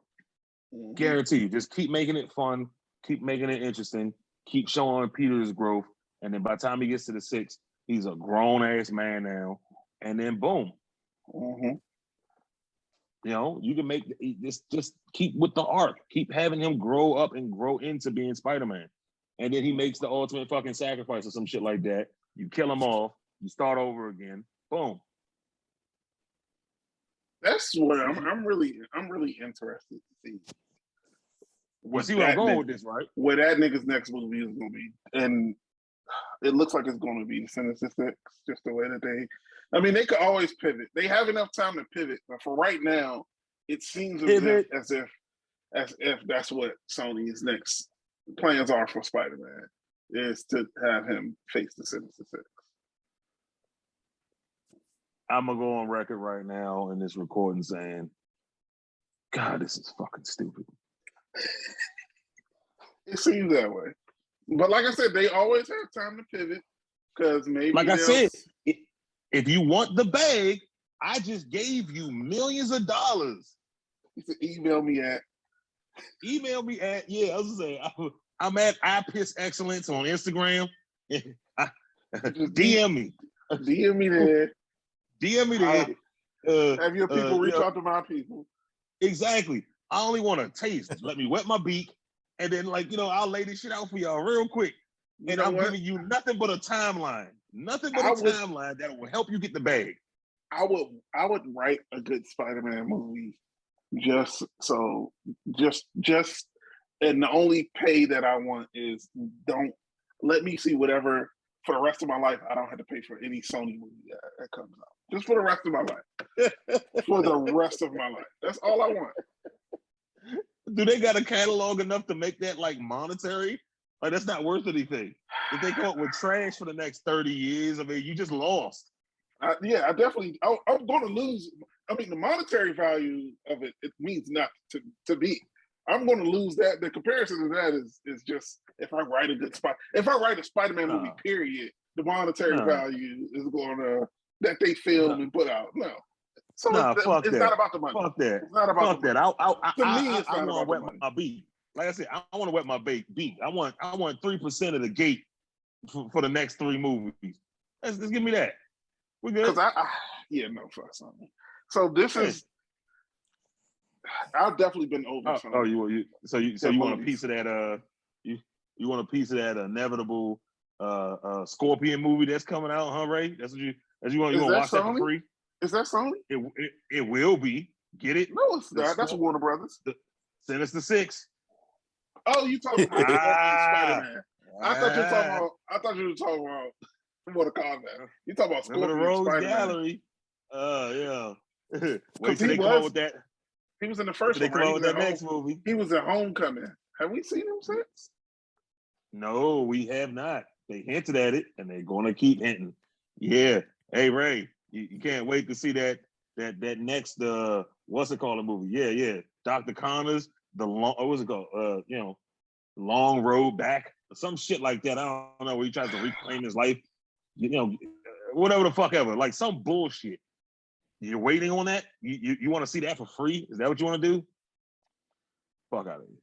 Mm-hmm. Guarantee you. Just keep making it fun. Keep making it interesting. Keep showing Peter's growth. And then by the time he gets to the 6, he's a grown-ass man now. And then boom. Mm-hmm. You know, you can make this, just keep with the arc. Keep having him grow up and grow into being Spider-Man. And then he makes the ultimate fucking sacrifice or some shit like that. You kill him off. You start over again. Boom. That's what I'm really interested to see. You see where I'm going with this, right? Where that nigga's next movie is going to be. And it looks like it's going to be the Sinister Six, just the way that they could always pivot. They have enough time to pivot. But for right now, it seems as if that's what Sony's next plans are for Spider-Man, is to have him face the Sinister Six. I'm going to go on record right now in this recording saying, God, this is fucking stupid. It seems that way. But like I said, they always have time to pivot, because maybe, like I said, if you want the bag, I just gave you millions of dollars. Email me at, yeah, I was saying, I'm at I Piss Excellence on Instagram. DM me. DM me there. DM me there. Have your people reach out to my people. Exactly. I only want to taste. Let me wet my beak, and then, like, you know, I'll lay this shit out for y'all real quick. And I'm giving you nothing but a timeline. Nothing but timeline that will help you get the bag. I would write a good Spider-Man movie just and the only pay that I want is, don't let me see whatever for the rest of my life. I don't have to pay for any Sony movie that comes out. Just for the rest of my life. For the rest of my life. That's all I want. Do they got a catalog enough to make that like monetary? Like, that's not worth anything. If they come up with trash for the next 30 years, I mean, you just lost. I definitely. I'm going to lose. I mean, the monetary value of it means nothing to me. I'm going to lose that. The comparison to that is just, if I write a Spider-Man movie, period, the monetary value is going to, that they film and put out. No. So it's not about the money. Fuck that. It's not about that. I want to wet money. my beak. Like I said, I want to wet my beak. I want 3% of the gate for the next 3 movies. Let's give me that. We good? Because fuck something. So this is. I've definitely been over. You want a piece of that? You want a piece of that inevitable Scorpion movie that's coming out, huh, Ray? That's what you want. You want to watch that for free? Is that Sony? It will be. Get it? No, it's not. That's Warner Brothers. Sinister Six. Oh, you talking about Spider-Man? I thought you were talking about what to call that. You talking about Scorpion? The Rose Spider-Man. Gallery. Yeah. Wait till they come out with that. He was in the first one. They come out with that next movie. He was in Homecoming. Have we seen him since? No, we have not. They hinted at it, and they're going to keep hinting. Yeah. Hey, Ray, you can't wait to see that next what's it called, a movie? Yeah. Dr. Connors, what's it called? Long Road Back, or some shit like that. I don't know, where he tries to reclaim his life. whatever the fuck ever, like some bullshit. You're waiting on that? You want to see that for free? Is that what you want to do? Fuck out of here.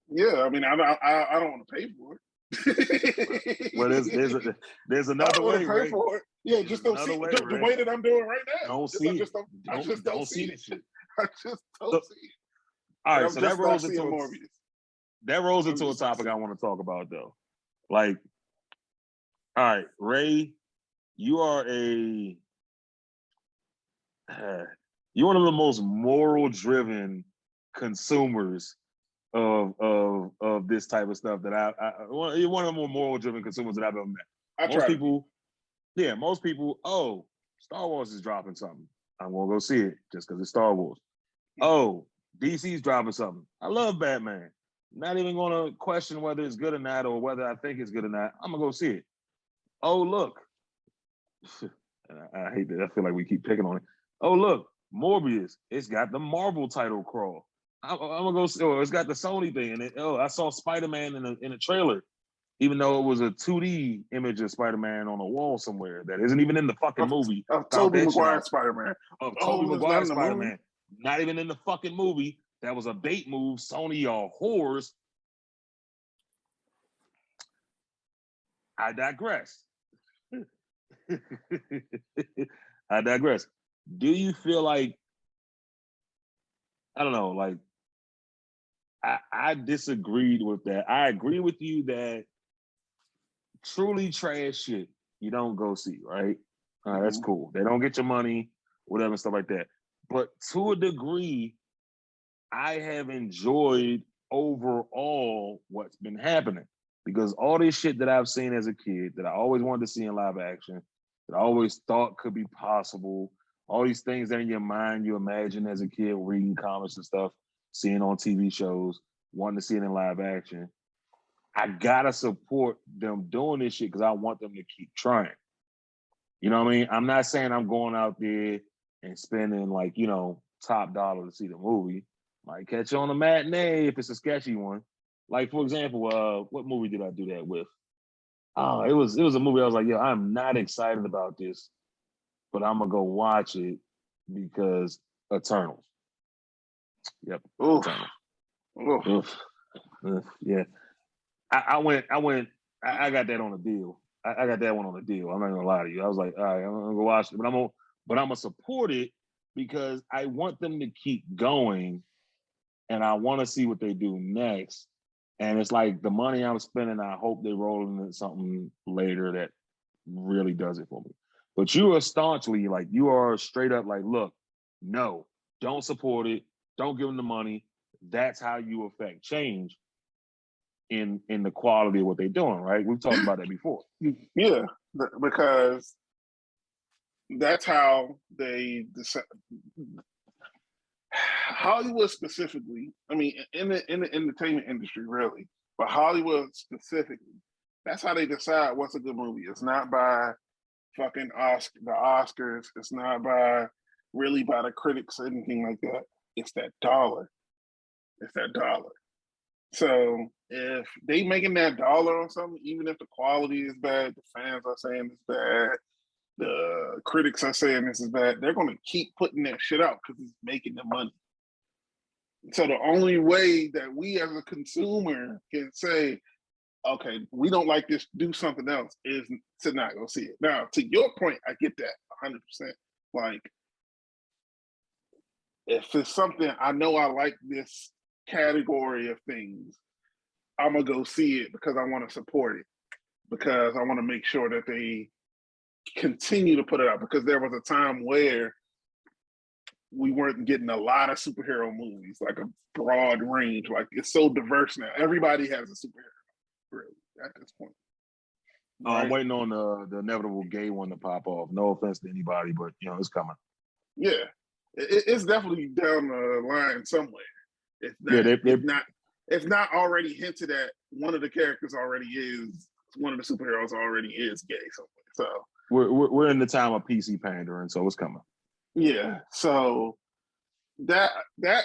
Yeah, I mean, I don't want to pay for it. Well, there's another way, right? For it. Yeah, just don't see the way that I'm doing right now. Don't see it. I just don't see this shit. I just don't see it. All right, so that rolls into a topic I want to talk about though. Like, all right, Ray, you are you're one of the most moral-driven consumers of this type of stuff that you're one of the more moral-driven consumers that I've ever met. Most people, oh, Star Wars is dropping something. I'm gonna go see it just because it's Star Wars. Oh, DC's dropping something. I love Batman. Not even gonna question whether it's good or not, or whether I think it's good or not. I'm gonna go see it. Oh, look. I hate that. I feel like we keep picking on it. Oh, look, Morbius. It's got the Marvel title crawl. I'm gonna go see. Oh, it's got the Sony thing, and I saw Spider-Man in a trailer, even though it was a 2D image of Spider-Man on a wall somewhere that isn't even in the fucking movie. Tobey Maguire Spider-Man. Tobey Maguire Spider-Man. Not even in the fucking movie. That was a bait move. Sony are whores. I digress. Do you feel like, I don't know, like, I disagreed with that. I agree with you that truly trash shit, you don't go see, right? That's cool. They don't get your money, whatever, stuff like that. But to a degree, I have enjoyed overall what's been happening, because all this shit that I've seen as a kid that I always wanted to see in live action, that I always thought could be possible, all these things that in your mind you imagine as a kid reading comics and stuff, seeing on TV shows, wanting to see it in live action. I gotta support them doing this shit because I want them to keep trying. You know what I mean? I'm not saying I'm going out there and spending like, top dollar to see the movie. Might catch you on a matinee if it's a sketchy one. Like, for example, what movie did I do that with? Oh, it was a movie I was like, yo, I'm not excited about this, but I'm gonna go watch it because Eternals. Yep. Oof. Eternals. Oof. Yeah. I got that on a deal. I got that one on a deal. I'm not gonna lie to you. I was like, all right, I'm gonna go watch it, but I'm gonna support it because I want them to keep going, and I want to see what they do next. And it's like the money I'm spending, I hope they roll into something later that really does it for me. But you are staunchly, like, you are straight up like, look, no, don't support it. Don't give them the money. That's how you affect change in the quality of what they're doing, right? We've talked about that before. Yeah, because that's how they decide. Hollywood specifically, I mean, in the entertainment industry, really, but Hollywood specifically, that's how they decide what's a good movie. It's not by fucking the Oscars. It's not by the critics or anything like that. It's that dollar. So if they making that dollar on something, even if the quality is bad, the fans are saying it's bad, the critics are saying this is bad, they're going to keep putting that shit out because it's making them money. So the only way that we as a consumer can say, okay, we don't like this, do something else, is to not go see it. Now, to your point, I get that 100%. Like, if it's something I know I like this category of things, I'm going to go see it because I want to support it, because I want to make sure that they continue to put it out, because there was a time where we weren't getting a lot of superhero movies, like a broad range. Like, it's so diverse now. Everybody has a superhero, really, at this point. Right? I'm waiting on the inevitable gay one to pop off. No offense to anybody, but it's coming. Yeah, it's definitely down the line somewhere. It's not already hinted at. One of the characters already is, one of the superheroes already is gay somewhere. So we're in the time of PC pandering, so it's coming. Yeah, so that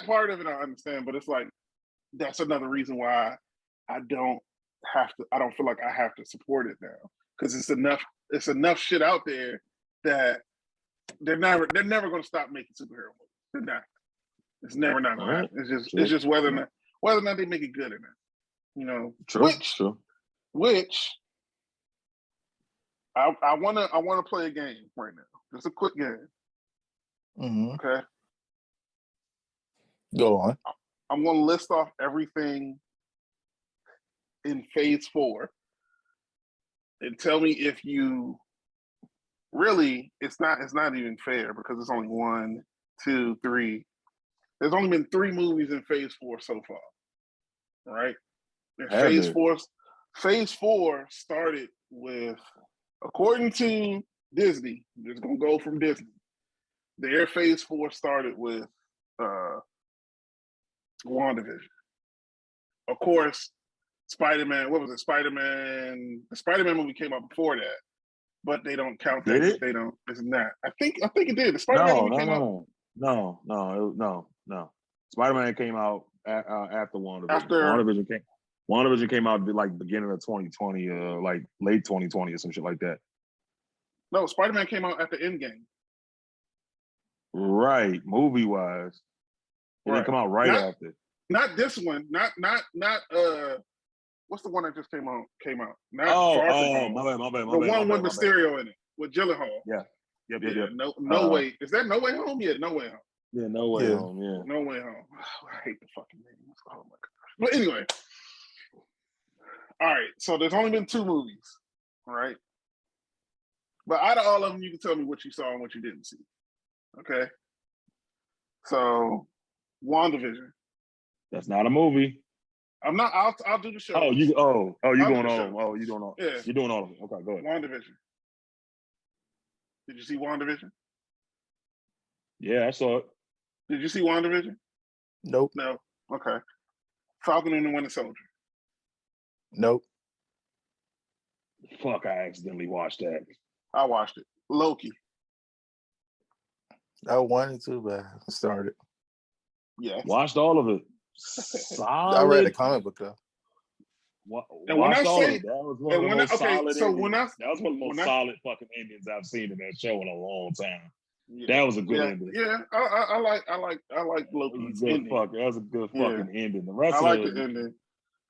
part of it I understand, but it's like, that's another reason why I don't feel like I have to support it now, because it's enough it's enough shit out there that they're never going to stop making superhero movies. They're not. It's never not going to happen. It's just whether or not they make it good or not. True. Which I wanna play a game right now. Just a quick game. Mm-hmm. Okay. Go on. I'm gonna list off everything in phase 4 and tell me if you really it's not even fair because it's only 1, 2, 3. There's only been 3 movies in phase 4 so far. Right? And phase 4 started with, according to Disney, it's gonna go from Disney. Their phase 4 started with WandaVision. Of course, Spider-Man, what was it? The Spider-Man movie came out before that, but they don't count that. Did it? They don't. It's not. I think it did. The Spider-Man movie came out. No. Spider-Man came out after WandaVision. After WandaVision came out like beginning of 2020, like late 2020 or some shit like that. No, Spider-Man came out after Endgame. Right, movie wise. It didn't come out after. Not this one. Not what's the one that just came out? Not my bad. The one with Mysterio in it, with Gyllenhaal. Yeah. Yep. No way. Is that No Way Home? Yeah, No Way Home. Yeah, No Way Home. Yeah. No Way Home. Oh, I hate the fucking name. Oh my god. But anyway. All right. So there's only been 2 movies. All right. But out of all of them, you can tell me what you saw and what you didn't see. Okay. So, WandaVision. That's not a movie. I'm not. I'll do the show. You going on? Oh, you doing all? Yeah. You're doing all of it. Okay, go ahead. WandaVision. Did you see WandaVision? Yeah, I saw it. Did you see WandaVision? Nope. No. Okay. Falcon and the Winter Soldier. Nope. Fuck! I accidentally watched that. I watched it. Loki. I wanted to, but I started. Yes. Watched all of it. Solid. I read the comic book though. And when I say that was one of the most solid. So when that was one of the most solid fucking endings I've seen in that show in a long time. Yeah, that was a good ending. Yeah, I like Loki's ending. That was a good fucking ending. The rest I of like the ending.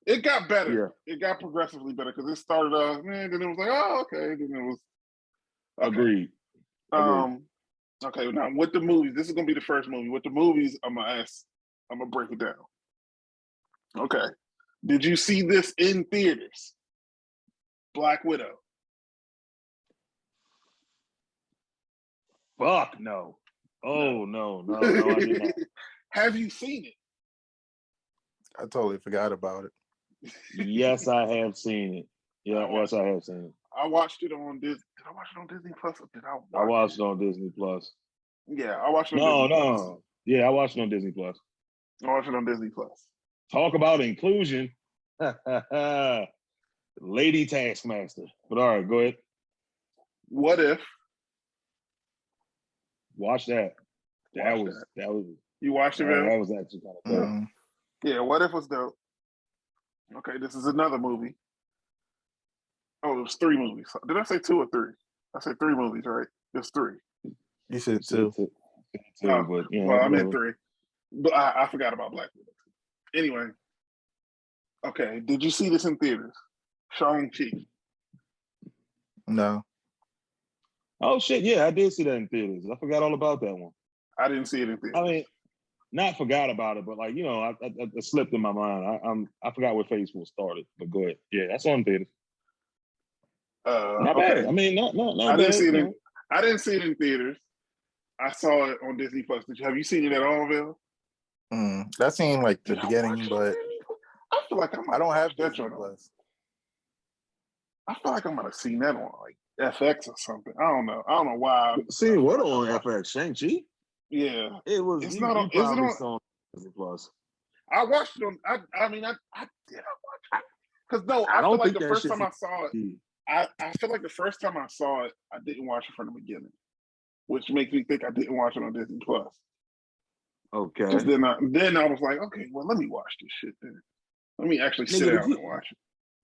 It got better. Yeah. It got progressively better because it started off, then it was like, oh, okay. Then it was okay. Agreed. Okay, now with the movies, this is gonna be the first movie. With the movies, I'm gonna break it down. Okay. Did you see this in theaters? Black Widow. Fuck no. Oh no, I did not. Have you seen it? I totally forgot about it. Yes, I have seen it. Yeah, yes, I have seen it. I watched it on Disney. Did I watch it on Disney Plus? Or did I watched it on Disney Plus. Yeah, I watched it on Disney Plus. No. Yeah, I watched it on Disney Plus. I watched it on Disney Plus. Talk about inclusion. Lady Taskmaster. But all right, go ahead. What If? Watch that. That was you watched it, man? That was actually kind of cool. Mm-hmm. Yeah, What If was dope. Okay, this is another movie. Oh, it was 3 movies. Did I say 2 or 3? I said 3 movies, right? It's 3. You said 2. But I meant 3. But I forgot about Black Widow. Anyway. Okay, did you see this in theaters? Shang-Chi. No. Oh shit, yeah, I did see that in theaters. I forgot all about that one. I didn't see it in theaters. I mean, not forgot about it, but like, I slipped in my mind. I forgot what phase 4 started, but go ahead. Yeah, that's on theaters. Not bad. I mean, not I didn't bad. I didn't see it in theaters. I saw it on Disney Plus. Have you seen it at all, Bill? That seemed like the beginning, but I feel like I don't have Disney Plus. I feel like I might have seen that on like FX or something. I don't know why. See what on FX? Shang-Chi? Yeah, it was. It's not on. Is it on Disney Plus? I watched it on. I did watch it because I feel like the first time I saw it. I feel like the first time I saw it, I didn't watch it from the beginning, which makes me think I didn't watch it on Disney Plus. Okay. Because then I was like, okay, well, let me watch this shit then. Let me actually sit down and watch it.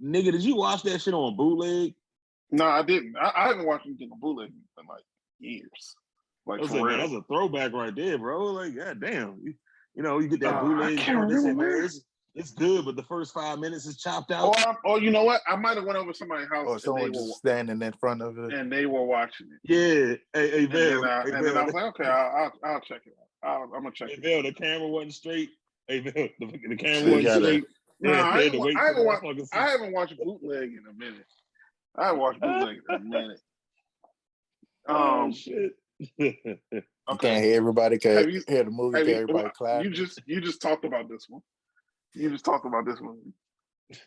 Nigga, did you watch that shit on bootleg? No, I didn't. I haven't watched anything on bootleg in like years. Like I for said, man, real. that's a throwback right there, bro. Like, god damn. You get that I bootleg can't joint. They say, remember man, where. it's good, but the first 5 minutes is chopped out. Or you know what? I might have went over somebody's house Or someone just standing in front of it. and they were watching it. Yeah. Hey, Vel. And then I was like, okay, I'll check it out. I'm gonna check it. Vel, the camera wasn't straight. Hey, Vel, the camera So wasn't straight. No, Yeah, I haven't watched bootleg in a minute. I haven't watched bootleg in a minute. Oh shit. You can't hear everybody. Hear the movie. Everybody clap. You just talked about this one. You just talked about this one.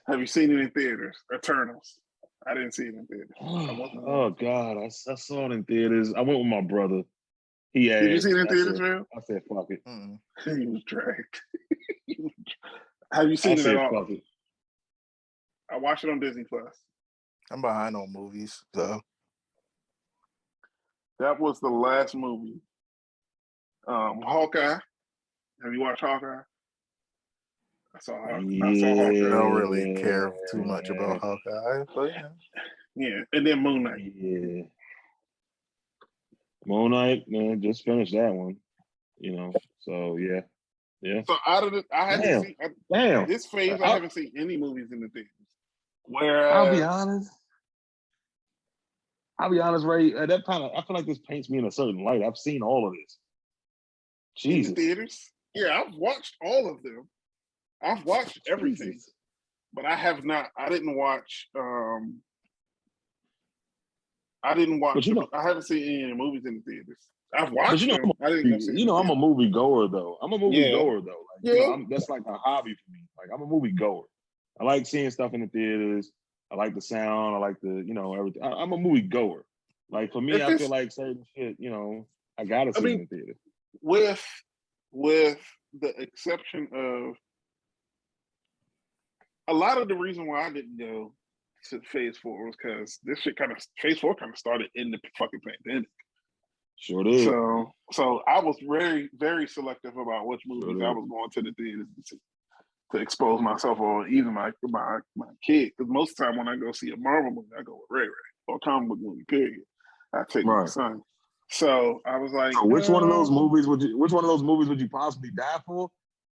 Have you seen it in theaters? Eternals. I didn't see it in theaters. Oh God, I saw it in theaters. I went with my brother. He asked. Did you see it in theaters, man? I said, "Fuck it." He was dragged. Have you seen it at all? Fuck it. I watched it on Disney Plus. I'm behind on movies, so that was the last movie. Hawkeye. Have you watched Hawkeye? I saw Hawkeye. I don't really care too much about Hawkeye, but yeah. And then Moon Knight. Yeah. Moon Knight, man, just finished that one. So yeah. So out of it, I haven't seen. Damn. This phase, I haven't seen any movies in the theaters. Whereas, I'll be honest, Ray. I feel like this paints me in a certain light. I've seen all of this. Jesus. In the theaters? Yeah, I've watched all of them. I've watched everything, but I have not. I didn't watch. I haven't seen any of the movies in the theaters. I've watched them. I'm a movie goer though. Like, that's like a hobby for me. Like I'm a movie goer. I like seeing stuff in the theaters. I like the sound. I like the, everything. I'm a movie goer. Like for me, I feel like certain shit, I gotta see it in the theater. With the exception of a lot of the reason why I didn't go to Phase 4 was because Phase 4 kind of started in the fucking pandemic. Sure did. So I was very, very selective about which movies I was going to the theaters to expose myself or even my kid. Because most of the time when I go see a Marvel movie, I go with Ray or a comic book movie, period. I take my son. So I was like, so which one of those movies would you possibly die for?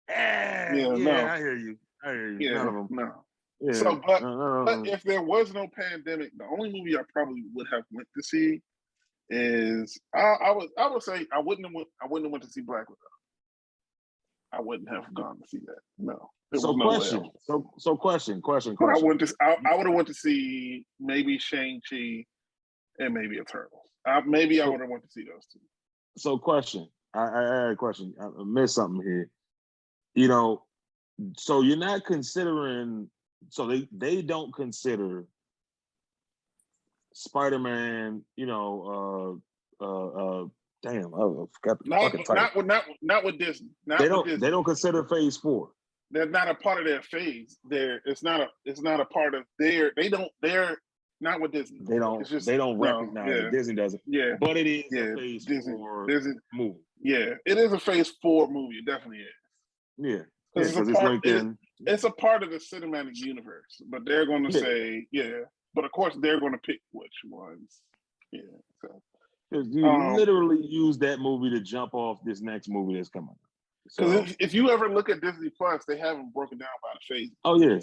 No. I hear you. Yeah, none of them. No. Yeah, so, but if there was no pandemic, the only movie I probably would have went to see is I would say I wouldn't have went to see Black Widow. I wouldn't have gone to see that. No. Question. But I would have went to see maybe Shang-Chi and maybe Eternals. I would have went to see those two. So question. I had a question. I missed something here. So you're not considering. So they don't consider Spider-Man. Damn, I forgot the fucking title. Not with Disney. They don't consider Phase 4. They're not a part of their phase. It's not a part of their. They're not with Disney. They don't recognize it. Disney doesn't. Yeah, but it is a Phase 4 movie. Yeah, it is a Phase 4 movie. It definitely is. Yeah, because it's linked in. It's a part of the cinematic universe, but they're going to say, but of course they're going to pick which ones. Yeah, so you literally use that movie to jump off this next movie that's coming. Because if you ever look at Disney Plus, they have them broken down by the phase. Oh yeah.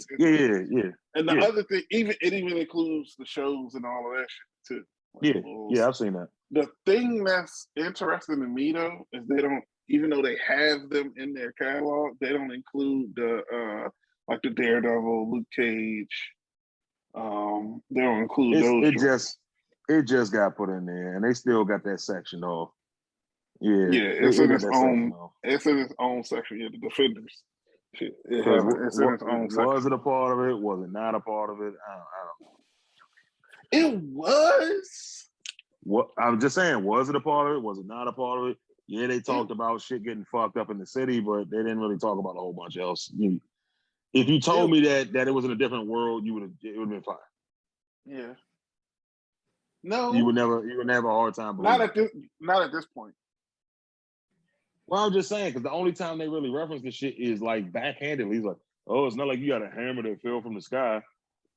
And the other thing, it even includes the shows and all of that shit too. Yeah, I've seen that. The thing that's interesting to me though is they don't, even though they have them in their catalog, they don't include the like the Daredevil, Luke Cage. They don't include those. It just got put in there, and they still got that section off. Yeah, it's in its own. It's in its own section. Yeah, the Defenders. It's in its own section. Was it a part of it? Was it not a part of it? I It don't know. was. What I'm just saying, was it a part of it? Was it not a part of it? Yeah, they talked about shit getting fucked up in the city, but they didn't really talk about a whole bunch else. If you told me that it was in a different world, it would have been fine. Yeah. No, you would never have a hard time believing. Not at this point. Well, I'm just saying, because the only time they really reference this shit is like backhandedly. He's like, "Oh, it's not like you got a hammer that fell from the sky."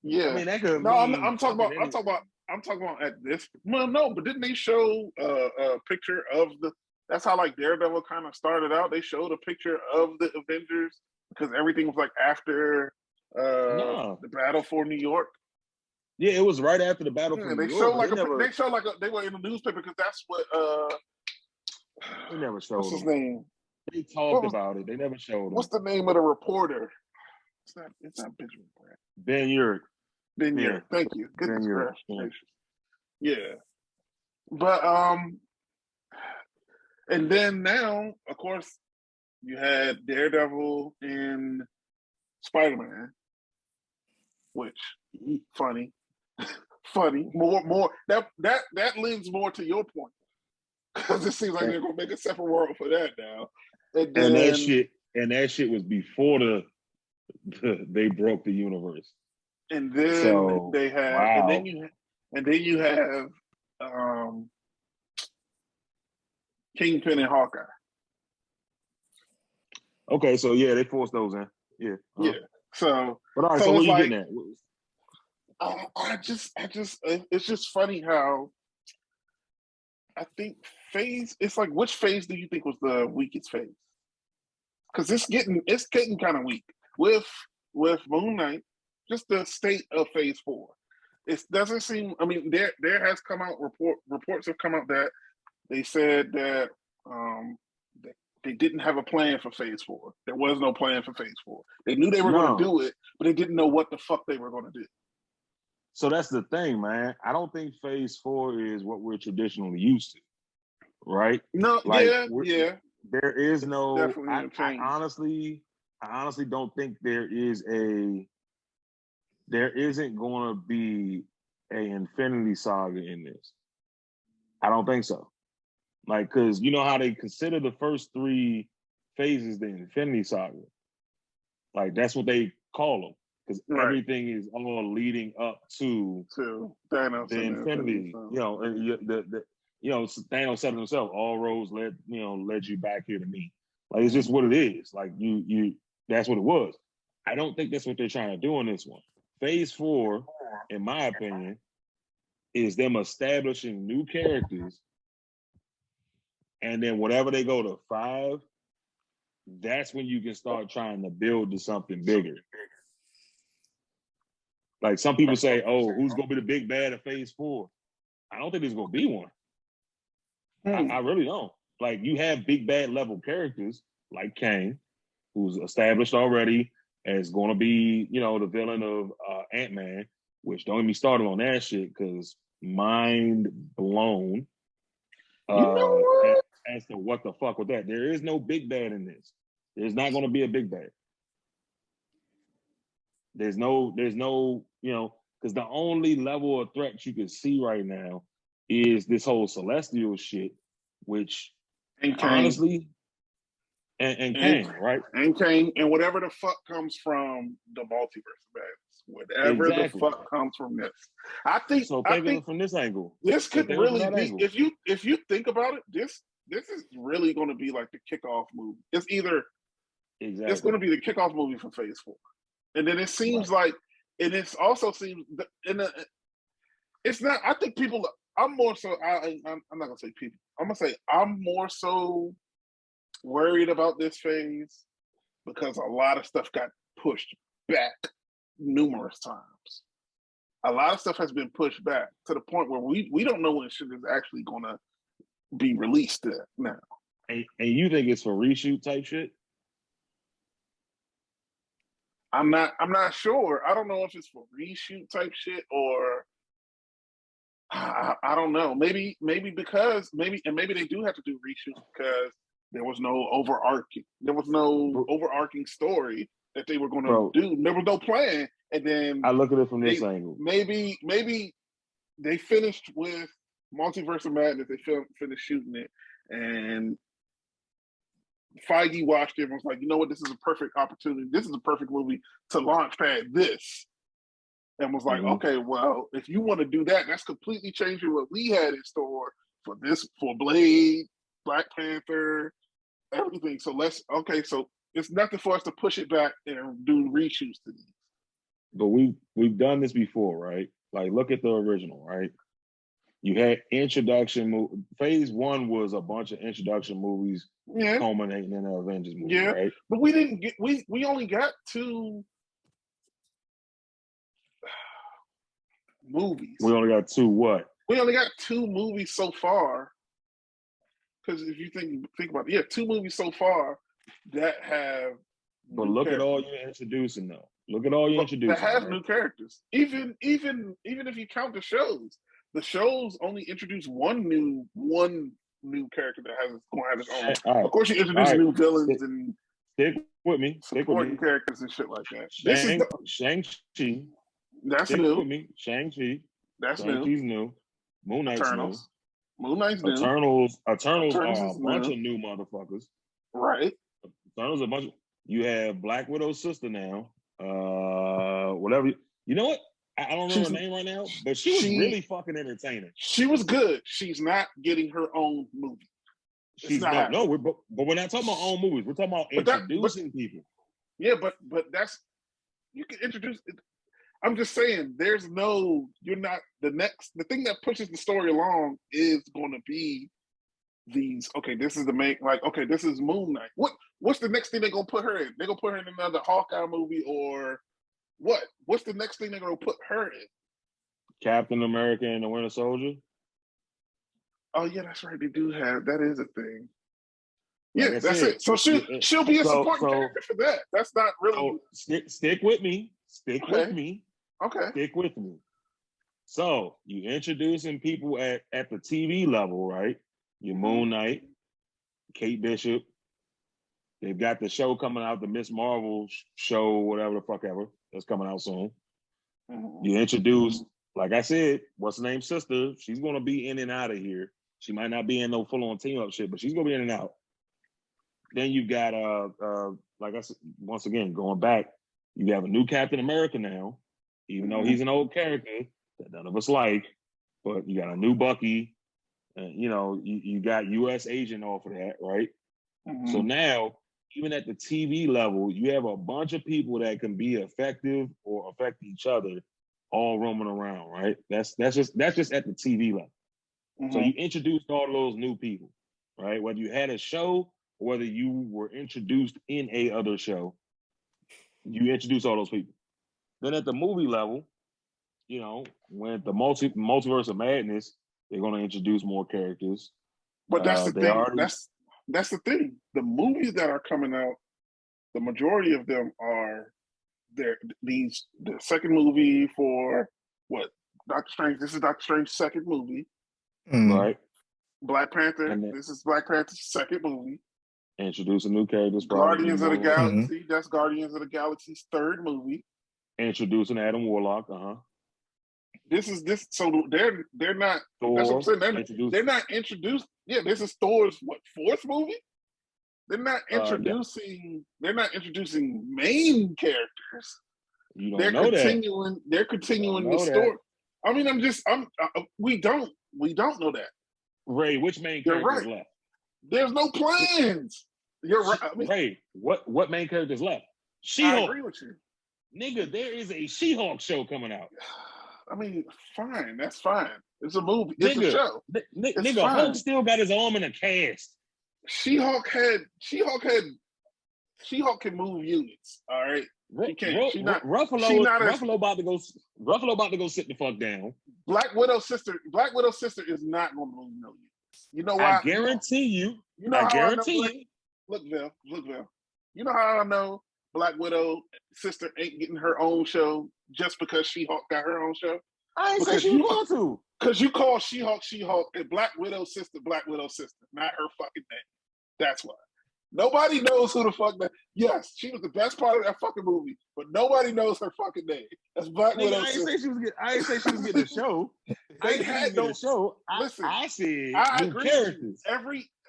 Yeah, I mean that could. No, I'm talking about. I'm talking about at this. Well, no, but didn't they show a picture of the? That's how like Daredevil kind of started out. They showed a picture of the Avengers because everything was like after No. the battle for New York. Yeah, it was right after the battle for New They York. showed like they showed like they were in the newspaper because that's what they never showed what's his them. name? They talked about it. They never showed them. What's the name of the reporter? It's not Benjamin Brand. Ben Urich. Ben Urich. Thank you. Goodness gracious. Yeah. But and then now, of course, you had Daredevil and Spider-Man, which funny. Funny. More that lends more to your point. Because it seems like they're gonna make a separate world for that now. And that shit was before they broke the universe. And then so, they have wow. and then you have Kingpin and Hawkeye. Okay, so yeah, they forced those in. Yeah. Yeah. So but all right, so what you getting at? I just it's just funny how I think it's like which phase do you think was the weakest phase? Because it's getting kind of weak with Moon Knight, just the state of phase 4. It doesn't seem. I mean, there has come out reports have come out that they said that they didn't have a plan for phase 4. There was no plan for phase 4. They knew they were going to do it, but they didn't know what the fuck they were going to do. So that's the thing, man. I don't think phase 4 is what we're traditionally used to, right? No, like, yeah. There is no. I honestly don't think there isn't going to be a Infinity Saga in this. I don't think so. Like, because you know how they consider the first 3 phases the Infinity Saga. Like, that's what they call them. Because everything is all leading up to Thanos the Infinity. You know, and Thanos said himself, all roads led you back here to me. Like, it's just what it is. Like, you that's what it was. I don't think that's what they're trying to do in this one. Phase 4, in my opinion, is them establishing new characters. And then whatever they go to 5, that's when you can start trying to build to something bigger. Like some people say, oh, who's going to be the big bad of phase 4? I don't think there's going to be one. I really don't. Like, you have big bad level characters like Kang, who's established already as going to be, the villain of Ant-Man, which don't get me started on that shit because mind blown. You know what? As to what the fuck with that. There is no big bad in this. There's not going to be a big bad. There's no, because the only level of threat you can see right now is this whole Celestial shit, which honestly, and Kang, right? And Kang, and whatever the fuck comes from the multiverse of madness, whatever the fuck comes from this. I think from this angle. This could really be, if you think about it, this is really going to be like the kickoff movie. It's either it's going to be the kickoff movie for phase 4. And then it seems like, and it also seems, it's not, I think people, I'm more so, I'm not going to say people, I'm going to say I'm more so worried about this phase because a lot of stuff got pushed back numerous times. A lot of stuff has been pushed back to the point where we don't know when shit is actually going to be released now. And you think it's for reshoot type shit? I'm not sure. I don't know if it's for reshoot type shit or I don't know. Maybe they do have to do reshoots because there was no overarching story that they were going to do. There was no plan, and then I look at it from this angle. Maybe they finished with Multiverse of Madness. They finished shooting it, and Feige watched it and was like, you know what, this is a perfect opportunity. This is a perfect movie to launch pad this. And was like, okay, well, if you want to do that, that's completely changing what we had in store for Blade, Black Panther, everything. So so it's nothing for us to push it back and do reshoots to these. But we've done this before, right? Like, look at the original, right? You had introduction. Phase 1 was a bunch of introduction movies culminating in the Avengers movie, right? But we didn't get. We only got 2 movies. We only got 2 what? We only got 2 movies so far. Because if you think about it, 2 movies so far that have. But look at all you're introducing, though. Look at all you're introducing. That has new characters. Even if you count the shows only introduce one new character that has going to have its own. Right. Of course, you introduce new villains and stick with me. Supporting characters and shit like that. Shang-Chi. That's stick new. With me. Shang-Chi. That's Shang-Chi's new. Moon Knight's Eternals. new. Moon Knight's new. Eternals are a bunch of new motherfuckers. Right. Eternals a bunch of. You have Black Widow's sister now. Whatever. You know what? I don't know her name right now, but she was really fucking entertaining. She was good. She's not getting her own movie. But we're not talking about own movies. We're talking about introducing people. Yeah, but that's you can introduce. I'm just saying, you're not the thing that pushes the story along is going to be these. Okay, this is the main. Like, okay, this is Moon Knight. What's the next thing they're gonna put her in? They're gonna put her in another Hawkeye movie or what? What's the next thing they're gonna put her in? Captain America and the Winter Soldier. Oh yeah, that's right. They do have that is a thing. Yeah, like that's it. So she'll be a supporting character for that. That's not really. Stick with me. Stick with me. Okay. Stick with me. So you introducing people at the TV level, right? Your Moon Knight, Kate Bishop. They've got the show coming out, the Miss Marvel show, whatever the fuck ever, that's coming out soon. You introduce, like I said, what's the name, sister? She's going to be in and out of here. She might not be in no full-on team-up shit, but she's going to be in and out. Then you got, like I said, once again, going back, you have a new Captain America now, even though he's an old character that none of us like, but you got a new Bucky, you got U.S. agent off of that, right? So now, even at the TV level, you have a bunch of people that can be effective or affect each other, all roaming around, right? That's just at the TV level. So you introduced all those new people, right? Whether you had a show or whether you were introduced in a other show, you introduce all those people. Then at the movie level, when the multiverse of madness, they're going to introduce more characters. But that's the thing. That's the thing. The movies that are coming out, the majority of them are the second movie for what? Doctor Strange. This is Doctor Strange's second movie. Right. Black Panther. This is Black Panther's second movie. Introducing new characters. Guardians of the Galaxy. That's Guardians of the Galaxy's third movie. Introducing Adam Warlock. So they're not. Thor, that's what I'm saying. They're not introduced. Yeah, this is Thor's fourth movie. They're not introducing. They're not introducing main characters. They're continuing the story. I mean, we don't know that. Ray, which main characters left? There's no plans. You're right. I mean, Ray, what main characters left? She-Hulk. I agree with you. Nigga, there is a She-Hulk show coming out. I mean, fine. That's fine. It's a movie. It's a show. Nigga, Hulk still got his arm in a cast. She-Hulk can move units. All right. She can't. Ruffalo about to go sit the fuck down. Black Widow's sister is not going to move no units. You know why? I guarantee you. Look, Vel. You know how I know Black Widow sister ain't getting her own show just because She-Hulk got her own show? I ain't say she was going to. Because you call She-Hulk, and Black Widow's sister, not her fucking name. That's why. Nobody knows who the fuck that. Yes, she was the best part of that fucking movie, but nobody knows her fucking name. That's Black Widow. I ain't say she was getting a show. They had no show. Listen, I said I new agree characters.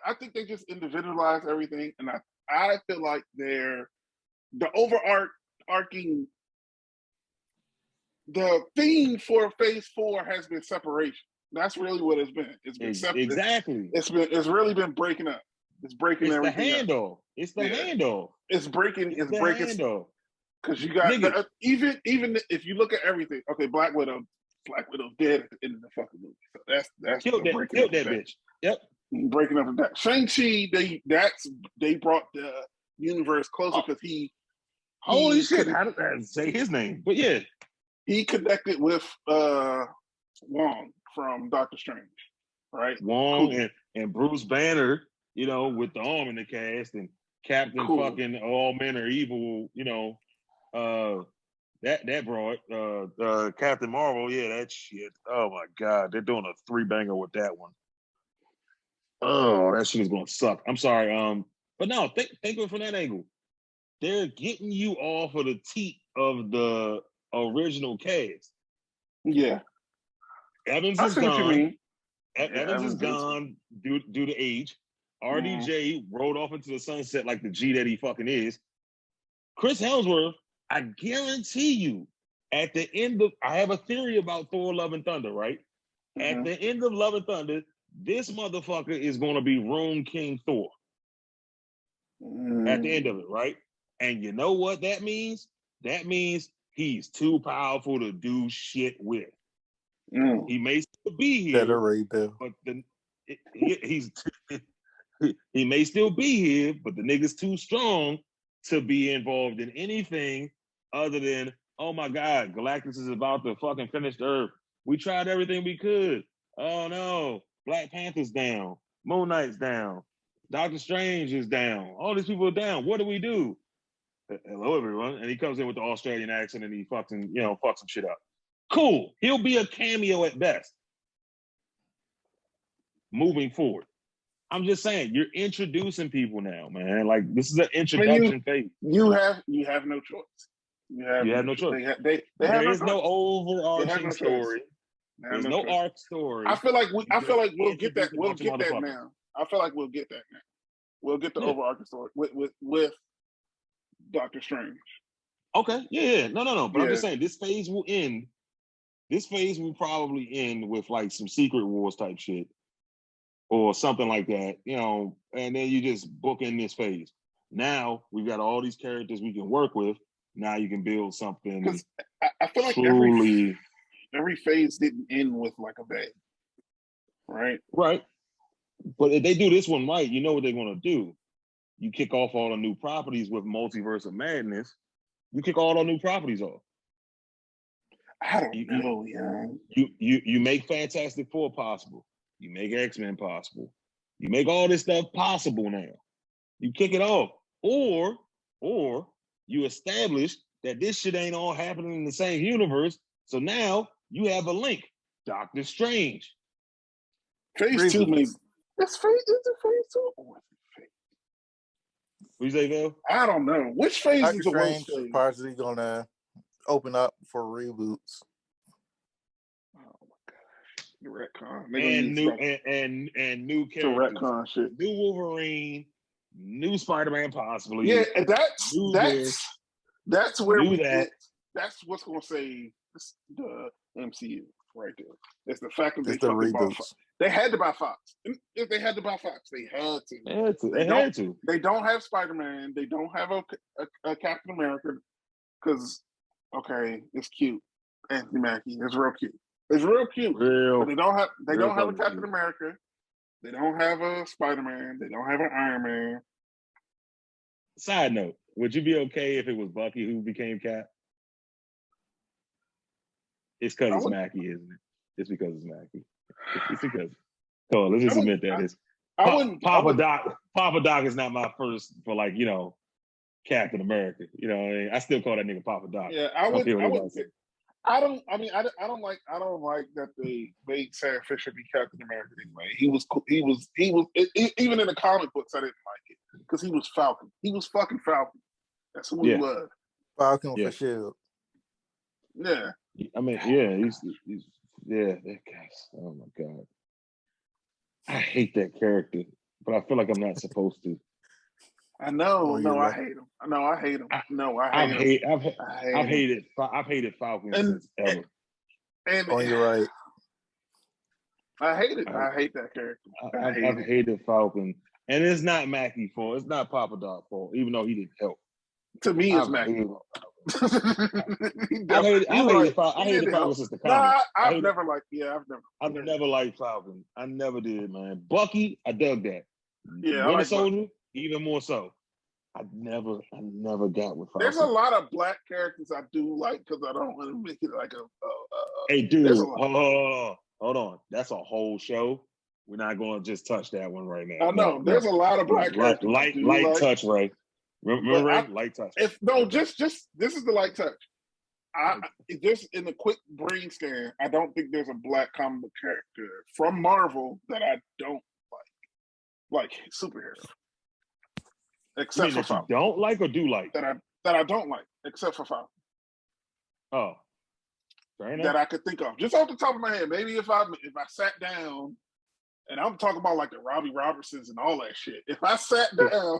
I think they just individualize everything, and I feel like the overarching the theme for Phase 4 has been separation. That's really what it's been. It's been exactly. It's really been breaking up. It's breaking everything. It's the handoff. It's breaking handoff. Because you got even if you look at everything. Okay, Black Widow Black Widow's dead at the end of the fucking movie. So that's killed that bitch. Yep. Breaking up with that. Shang-Chi, they brought the universe closer because holy shit, how did I say his name? But yeah. He connected with Wong from Doctor Strange, right? Wong and Bruce Banner, with the arm in the cast, and Captain fucking All Men Are Evil, that brought Captain Marvel, that shit. Oh my God, they're doing a 3-banger with that one. Oh, that shit is gonna suck. I'm sorry. But no, think of it from that angle. They're getting you off of the teat of the original cast. Yeah. Evans is gone. Evans is gone due to age. RDJ rode off into the sunset like the G that he fucking is. Chris Hemsworth, I guarantee you, at the end of, I have a theory about Thor: Love and Thunder, right? At the end of Love and Thunder, this motherfucker is going to be Rome King Thor. At the end of it, right? And you know what that means? That means he's too powerful to do shit with. He may still be here, but he may still be here, but the nigga's too strong to be involved in anything other than, oh my God, Galactus is about to fucking finish the Earth. We tried everything we could. Oh no, Black Panther's down. Moon Knight's down. Doctor Strange is down. All these people are down. What do we do? Hello, everyone. And he comes in with the Australian accent and he fucking, fucks some shit up. Cool. He'll be a cameo at best. Moving forward. I'm just saying, you're introducing people now, man. Like, this is an introduction phase. You have no choice. You have no choice. There is no overarching story. There's no arc story. I feel like we'll get that. We'll get that now. I feel like we'll get that now. We'll get the overarching story with Doctor Strange. Okay. Yeah. No. But I'm just saying, this phase will end. This phase will probably end with like some Secret Wars type shit or something like that, and then you just book in this phase. Now we've got all these characters we can work with. Now you can build something. I feel like truly... every phase didn't end with like a bang. Right? Right. But if they do this one right, you know what they're going to do. You kick off all the new properties with Multiverse of Madness. You kick all the new properties off. I don't know, You make Fantastic Four possible. You make X-Men possible. You make all this stuff possible now. You kick it off. Or you establish that this shit ain't all happening in the same universe. So now you have a link. Doctor Strange. Phase 2 maybe. Is it phase 2? Or is it phase? What you say, Phil? I don't know. Which phase is the worst phase? Is partially gonna open up for reboots. Oh my gosh. The retcon. And new characters. The retcon shit. New Wolverine, new Spider-Man possibly. Yeah, and that's where that's what's gonna save the MCU right there. It's the fact that they had to buy Fox. If they had to buy Fox, they had to. They had to. They don't have Spider-Man. They don't have a Captain America because, okay, it's cute. Anthony Mackie, it's real cute. It's real cute. But they don't have a Captain America. They don't have a Spider-Man. They don't have an Iron Man. Side note, would you be okay if it was Bucky who became Cap? It's because it's Mackie, isn't it? It's because it's Mackie. It's because. So let's just admit that it's Papa Doc is not my first for Captain America. You know what I mean? I still call that nigga Papa Doc. Yeah, I don't like that they made Sam Fisher be Captain America anyway. He was even in the comic books I didn't like it because he was Falcon. He was fucking Falcon. That's who he was. Falcon for Shield. Yeah. I mean, he's that guy. Oh my God. I hate that character, but I feel like I'm not supposed to. I know. I hate him. I hate him. I've hated Falcon since ever. And you're right. I hate it. I hate that character. I've hated Falcon, and it's not Mackie's fault. It's not Papa Doc's fault, even though he didn't help. To me, it's Mackie. I hated Falcon since the comic. Nah, I've never liked Falcon. I never did, man. Bucky, I dug that. Yeah, Winter Soldier, even more so. I never got with Falcon. There's a lot of black characters I do like because I don't want to make it like a. Hey, dude, hold on. That's a whole show. We're not going to just touch that one right now. I know there's a lot of black characters. Light touch, Ray. Remember, Ray? Light touch. Just this is the light touch. Just in the quick brain scan, I don't think there's a black comic book character from Marvel that I don't like superhero. Except for Falcon. Don't like or do like? That I don't like, except for Falcon. Oh. Fair enough. That I could think of. Just off the top of my head. Maybe if I sat down, and I'm talking about like the Robbie Robertsons and all that shit. If I sat down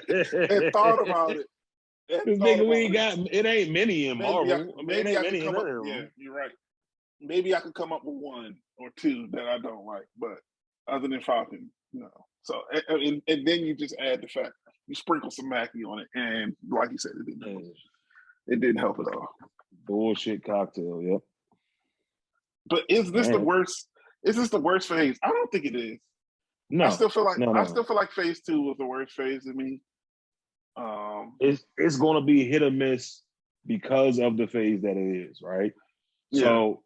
and thought about it. Because nigga, we ain't got it ain't many in Marvel. Maybe I could come up, yeah, you're right. Maybe I could come up with one or two that I don't like, but other than Falcon, no. So and then you just add the fact you sprinkle some Mackie on it, and like you said, it didn't help at all. Bullshit cocktail, yep. But is this the worst? Is this the worst phase? I don't think it is. No, I still feel like phase 2 was the worst phase to me. It's going to be hit or miss because of the phase that it is, right? Yeah. So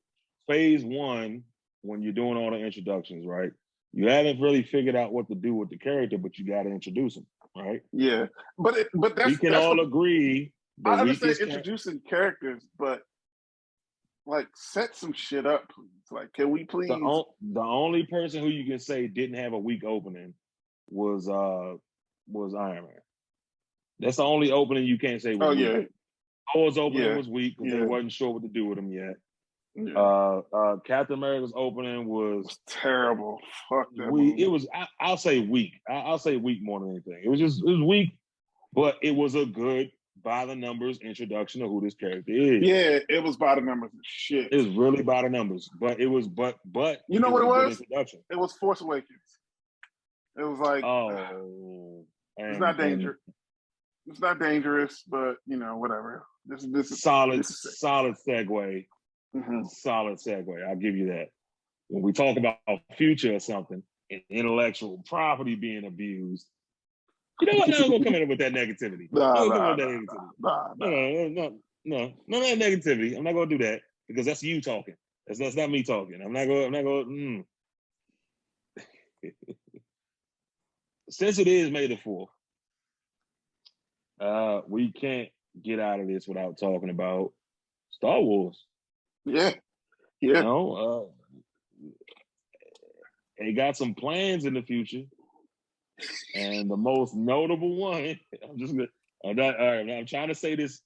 phase 1, when you're doing all the introductions, right? You haven't really figured out what to do with the character, but you got to introduce him, right? Yeah, but that's we can all agree. I understand introducing characters, but like set some shit up, please. Like, can we please? The only person who you can say didn't have a weak opening was Iron Man. That's the only opening you can't say was weak. Thor's opening was weak because they wasn't sure what to do with him yet. Yeah. Captain America's opening was terrible. Fuck that. It was. I'll say weak. I'll say weak more than anything. It was weak, but it was a good by the numbers introduction of who this character is. Yeah, it was by the numbers. Shit. It was really by the numbers, but it was but you know what it was? Introduction. It was Force Awakens. It was like it's not dangerous. It's not dangerous, but you know, whatever. This is solid segue. Mm-hmm. Solid segue. I'll give you that. When we talk about future or something, intellectual property being abused, you know what? I'm not gonna come in with that negativity. No, that negativity. I'm not gonna do that because that's you talking. That's not me talking. I'm not going. Since it is May the 4th, we can't get out of this without talking about Star Wars. Yeah. You know, they got some plans in the future. And the most notable one, I'm trying to say this.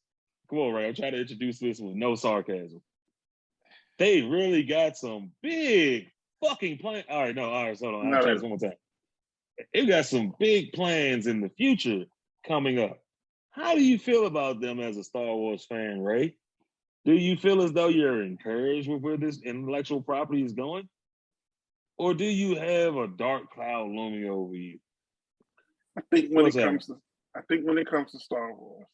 Come on, Ray. I'm trying to introduce this with no sarcasm. They really got some big fucking plans. All right, hold on. I'll try this one more time. They got some big plans in the future coming up. How do you feel about them as a Star Wars fan, Ray? Do you feel as though you're encouraged with where this intellectual property is going? Or do you have a dark cloud looming over you? I think when it comes to Star Wars,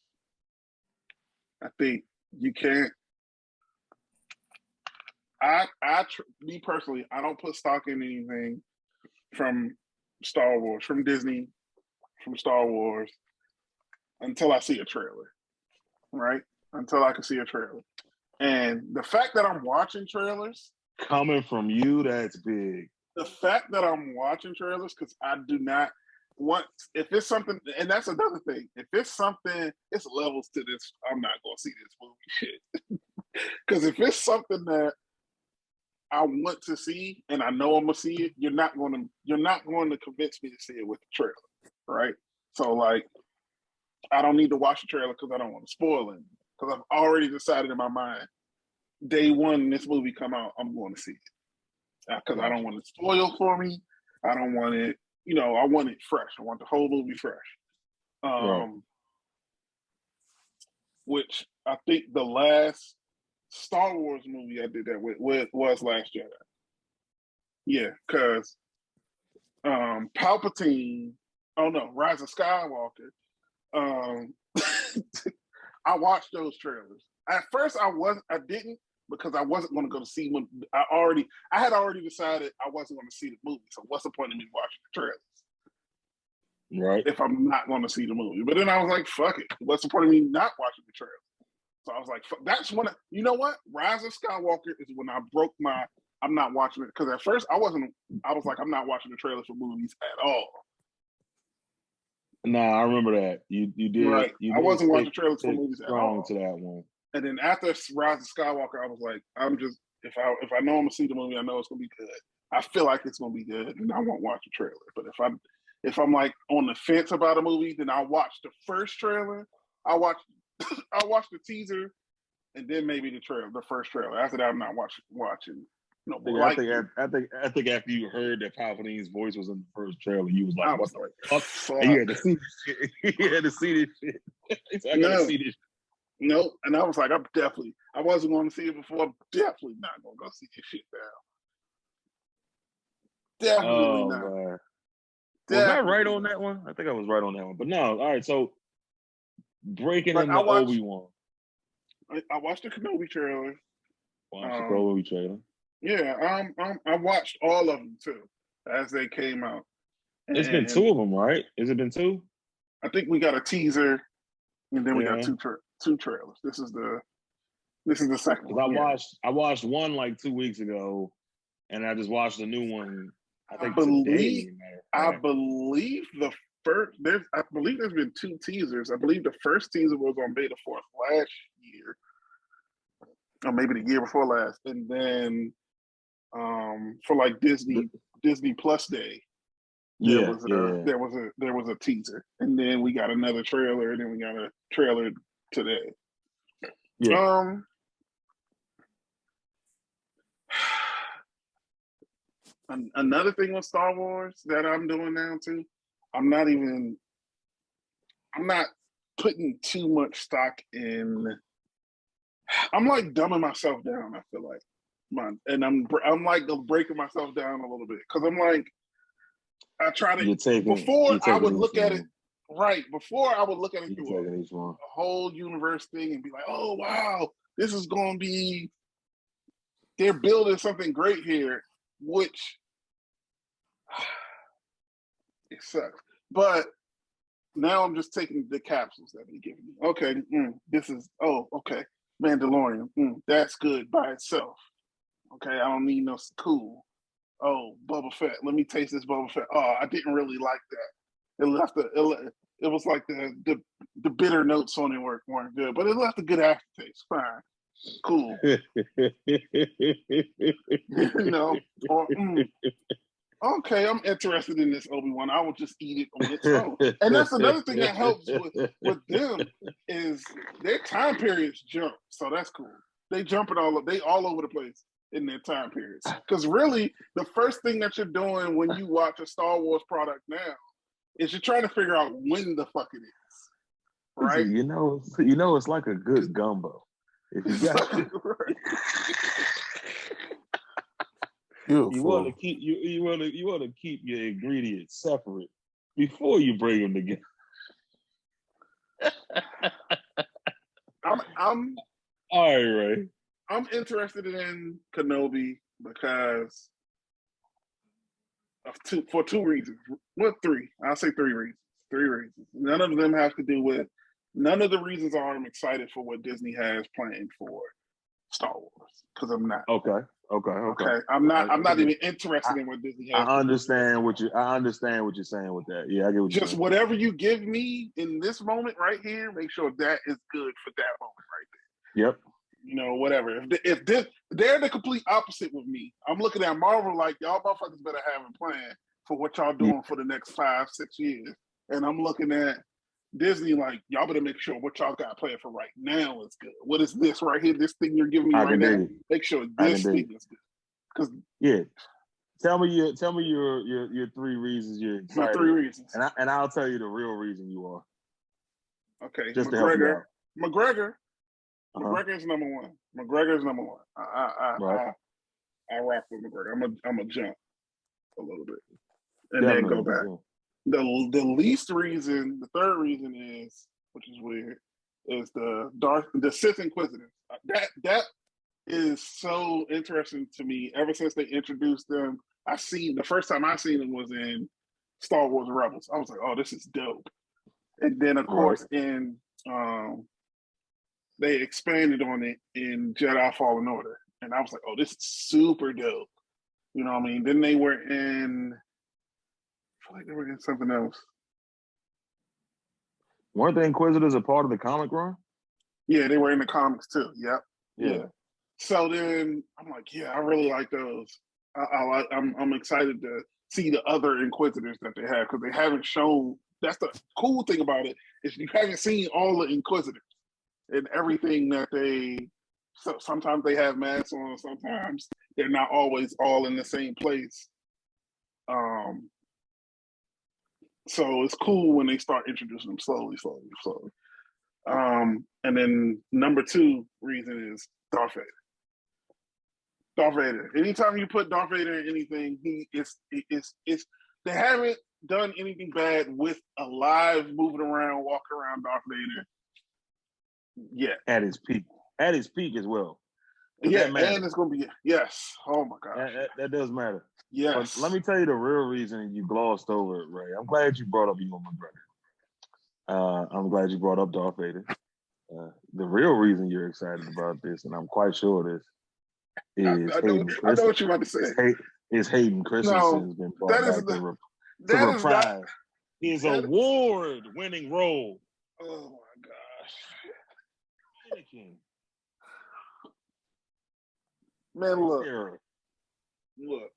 I think you can't. Me personally, I don't put stock in anything from Star Wars, from Disney, from Star Wars, until I see a trailer, right? Until I can see a trailer. And the fact that I'm watching trailers. Coming from you, that's big. The fact that I'm watching trailers, because I do not want, if it's something, and that's another thing, if it's something, it's levels to this, I'm not going to see this movie shit. Because if it's something that I want to see and I know I'm going to see it, you're not going to convince me to see it with the trailer, right? So like, I don't need to watch the trailer because I don't want to spoil it. Because I've already decided in my mind, day one this movie come out, I'm going to see it. Because I don't want it spoiled for me. I don't want it, I want it fresh. I want the whole movie fresh. Which I think the last Star Wars movie I did that with was Last Jedi. Yeah, because Palpatine, Rise of Skywalker, I watched those trailers. At first, I didn't because I wasn't going to go to see one. I had already decided I wasn't going to see the movie. So what's the point of me watching the trailers? Right. If I'm not going to see the movie. But then I was like, fuck it. What's the point of me not watching the trailer? So I was like, that's when, you know what? Rise of Skywalker is when I broke my, I'm not watching it. Because at first I was like, I'm not watching the trailer for movies at all. Nah, I remember that. You did. Right. You I did wasn't watching trailers for movies at all. To that one. And then after Rise of Skywalker, I was like, I'm just, if I know I'm going to see the movie, I know it's going to be good. I feel like it's going to be good, and I won't watch the trailer. But if I'm like on the fence about a movie, then I'll watch the first trailer. I'll watch the teaser, and then maybe the first trailer. After that, I'm not watching. No, I think after you heard that Palpatine's voice was in the first trailer, you was like, "What the fuck?" And you had to see this shit. You had to see this shit. I gotta see this. No, and I was like, I wasn't going to see it before. I'm definitely not going to go see this shit now. Definitely not. Man. Was I right on that one? I think I was right on that one. But no, all right. So breaking into Obi-Wan. I watched the Kenobi trailer. Watched the Kenobi trailer. Yeah, I watched all of them too as they came out. It's been 2 of them, right? Has it been 2? I think we got a teaser, and then we got two trailers. This is the second one. I watched one like 2 weeks ago, and I just watched the new one. I believe the first. I believe there's been 2 teasers. I believe the first teaser was on Beta 4th last year, or maybe the year before last, and then for like Disney Plus Day, there was a teaser, and then we got another trailer, and then we got a trailer today. Yeah. Another thing with Star Wars that I'm doing now too, I'm not putting too much stock in. I'm like dumbing myself down. I feel like, I'm like breaking myself down a little bit because I'm like, I try to before I would look at it through a whole universe thing and be like, oh wow, this is going to be, they're building something great here, which it sucks. But now I'm just taking the capsules that they give me. Okay, okay, Mandalorian, that's good by itself. Okay, I don't need no cool. Oh, Boba Fett, let me taste this Boba Fett. Oh, I didn't really like that. It was like the bitter notes on it weren't good, but it left a good aftertaste. Fine, cool. Okay, I'm interested in this Obi-Wan. I will just eat it on its own. And that's another thing that helps with them is their time periods jump. So that's cool. They all over the place in their time periods. Because really, the first thing that you're doing when you watch a Star Wars product now is you're trying to figure out when the fuck it is. Right? You know, it's like a good gumbo. If you got you want to keep your ingredients separate before you bring them together. I'm all right. I'm interested in Kenobi because for 2 reasons. Well, 3. I'll say 3 reasons. 3 reasons. None of them have to do with. None of the reasons are I'm excited for what Disney has planned for Star Wars because I'm not. Okay. I'm not even interested in what Disney has. I understand what you're saying with that. Yeah, I get what you're saying. Whatever you give me in this moment right here, make sure that is good for that moment right there. Yep. You know, whatever. If they're the complete opposite with me. I'm looking at Marvel like y'all motherfuckers better have a plan for what y'all doing for the next 5-6 years, and I'm looking at Disney like y'all better make sure what y'all got planned for right now is good. What is this right here? This thing you're giving me right now. Make sure this thing is good. Because tell me your 3 reasons you're excited. My 3 reasons, and I'll tell you the real reason you are. Okay, just to help you out. McGregor is number 1. McGregor is number 1. I rock with McGregor. I'm a jump a little bit and then go back. The least reason, the 3rd reason is, which is weird, is the Sith Inquisitors. That is so interesting to me. Ever since they introduced them, the first time I seen them was in Star Wars Rebels. I was like, oh, this is dope. And then of course in they expanded on it in Jedi Fallen Order. And I was like, oh, this is super dope. You know what I mean? Then they were in, I feel like they were in something else. Weren't the Inquisitors a part of the comic run? Yeah, they were in the comics too. Yep. Yeah. So then I'm like, yeah, I really like those. I'm excited to see the other Inquisitors that they have because they haven't shown. That's the cool thing about it is you haven't seen all the Inquisitors and everything that they. So sometimes they have masks on, sometimes they're not always all in the same place. So it's cool when they start introducing them slowly. And then number 2 reason is Darth Vader. Darth Vader. Anytime you put Darth Vader in anything, they haven't done anything bad with a live, moving around, walking around Darth Vader yet. At his peak as well. Yeah, and it's going to be, yes. Oh my gosh. That does matter. Yes. But let me tell you the real reason you glossed over it, Ray. I'm glad you brought up you and my brother. I'm glad you brought up Darth Vader. The real reason you're excited about this, and I'm quite sure this, is I know what you're about to say. Is Hayden Christensen's been brought back to reprise his award-winning role. Oh my gosh. Anakin. Man, look.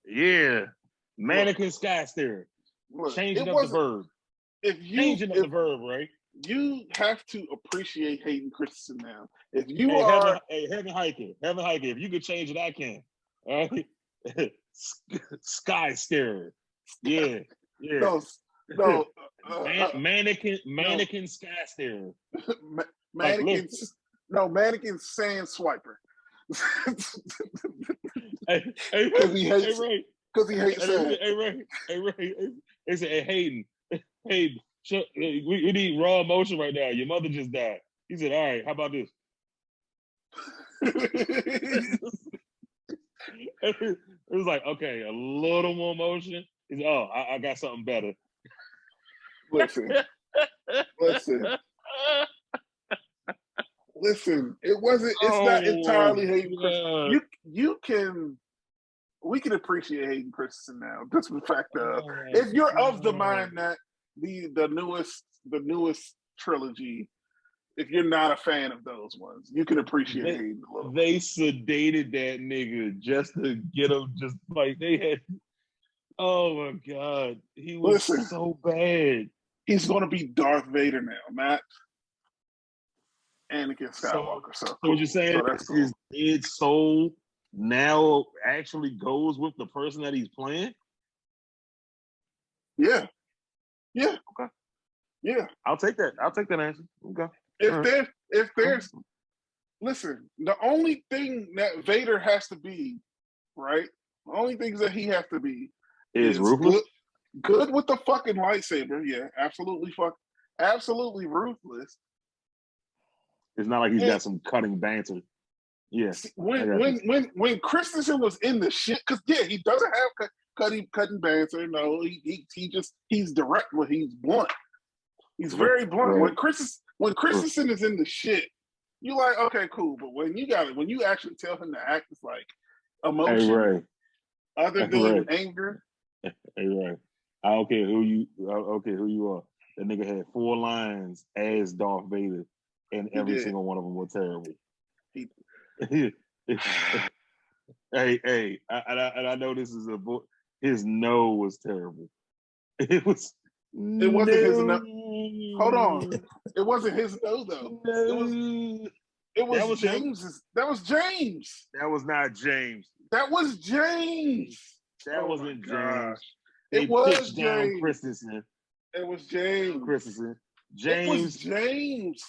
Yeah. Mannequin Sky Steer. Changing up the verb. Changing up the verb, right? You have to appreciate Hayden Christensen now. If you Heaven Hiker, if you could change it, I can. All right? Sky Steer. Yeah. No. Mannequin Sky Steer. Mannequin Sand Swiper. Because he hates Ray. Hey, Ray. They said, hey, Hayden, we need raw emotion right now. Your mother just died. He said, all right, how about this? It was like, okay, a little more emotion. He's I got something better. Listen. It's not entirely Hayden Christensen. We can appreciate Hayden Christensen now. Just the fact of if you're of the mind that the newest trilogy, if you're not a fan of those ones, you can appreciate Hayden a little. They sedated that nigga just to get him, just like they had. Oh my God, he was so bad. He's going to be Darth Vader now, not Anakin Skywalker. So what you're saying his dead soul now actually goes with the person that he's playing? Yeah. Okay. Yeah. I'll take that answer. Okay. If there's listen, the only thing that Vader has to be, right? The only things that he has to be is ruthless. Good with the fucking lightsaber. Yeah, absolutely ruthless. It's not like he's got some cutting banter. Yeah. When Christensen was in the shit, because he doesn't have cutting banter. No, he's direct, but he's blunt. He's very blunt. Right. When Christensen is in the shit, you're like, okay, cool. But when you actually tell him to act, it's like emotion, other than anger. Hey, right. I don't care who you are. That nigga had 4 lines as Darth Vader, and every single one of them were terrible. I know this is a book. His no was terrible. It wasn't his no. Hold on. It wasn't his no though. It was James's. That was James. That was not James. That was James. That wasn't James. It was James. Christensen. It was James. Christensen. It was James.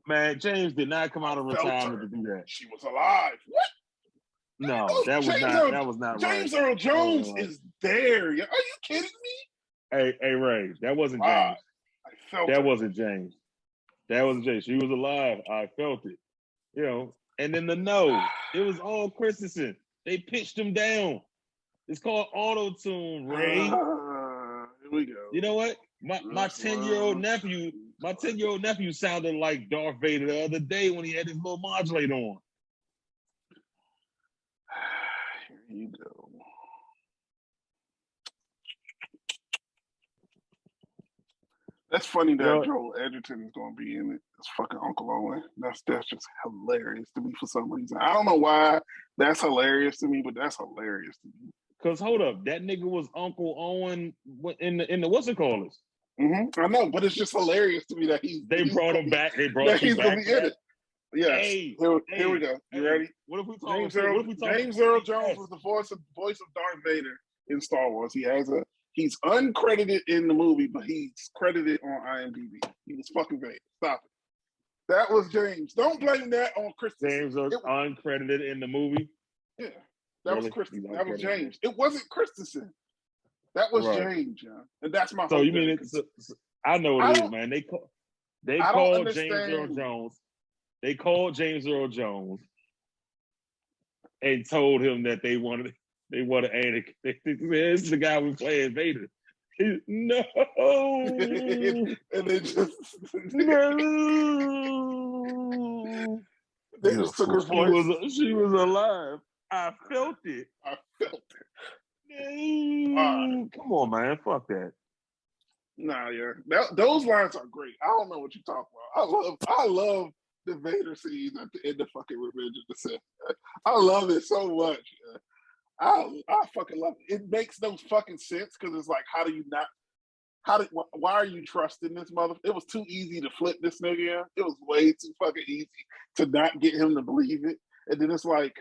Man, James did not come out of retirement to do that. She was alive. What? No, that was not James Earl Jones is there. Are you kidding me? Hey, Ray, that wasn't James. That wasn't James. That was Jay. She was alive. I felt it. You know, and then it was all Christensen. They pitched him down. It's called auto-tune, Ray. Here we go. You know what? My 10-year-old nephew sounded like Darth Vader the other day when he had his little modulator on. Here you go. That's funny that Joel Edgerton is going to be in it. It's fucking Uncle Owen. That's just hilarious to me for some reason. I don't know why that's hilarious to me, but that's hilarious to me. Cause hold up, that nigga was Uncle Owen in the what's it called? I know, but it's just hilarious to me that they brought him back. They brought he's back. Gonna be in it. Yes. Hey, here we go. You ready? What if we talk? James Earl Jones was the voice of Darth Vader in Star Wars. He's uncredited in the movie, but he's credited on IMDb. He was fucking Vader. Stop it. That was James. Don't blame that on Christensen. James was uncredited in the movie. Yeah, that was Christensen. That was James. It wasn't Christensen. That was James, yeah. And that's my. So you mean it's? I know what it is, man. They called James Earl Jones. They called James Earl Jones and told him that they wanted Anakin. This is the guy who playing Vader. No. And they just no. They just took her voice. She was alive. I felt it. Come on, man. Fuck that. Nah, yeah. Those lines are great. I don't know what you're talking about. I love the Vader scenes at the end of fucking Revenge of the Sith. I love it so much. I fucking love it. It makes no fucking sense because it's like, why are you trusting this mother? It was too easy to flip this nigga in. It was way too fucking easy to not get him to believe it. And then it's like,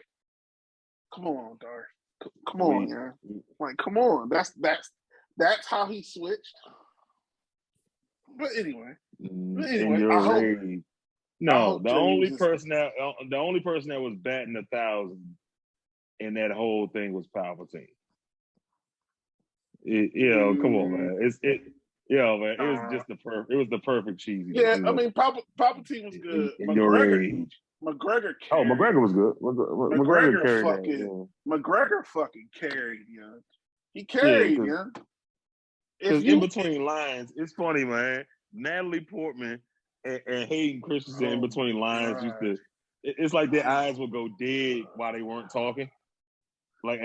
come on, Darth. Come on, man. Like, come on. That's how he switched. But anyway, I hope. No, the only person that was batting 1,000 in that whole thing was Palpatine. Come on, man. Man. It was just the perfect cheesy. Yeah, I mean, Palpatine was good. McGregor carried. Oh, McGregor was good. McGregor fucking carried, yeah. He carried, yeah. Because in between lines, it's funny, man. Natalie Portman and Hayden Christensen in between lines it's like their eyes would go dead while they weren't talking. Like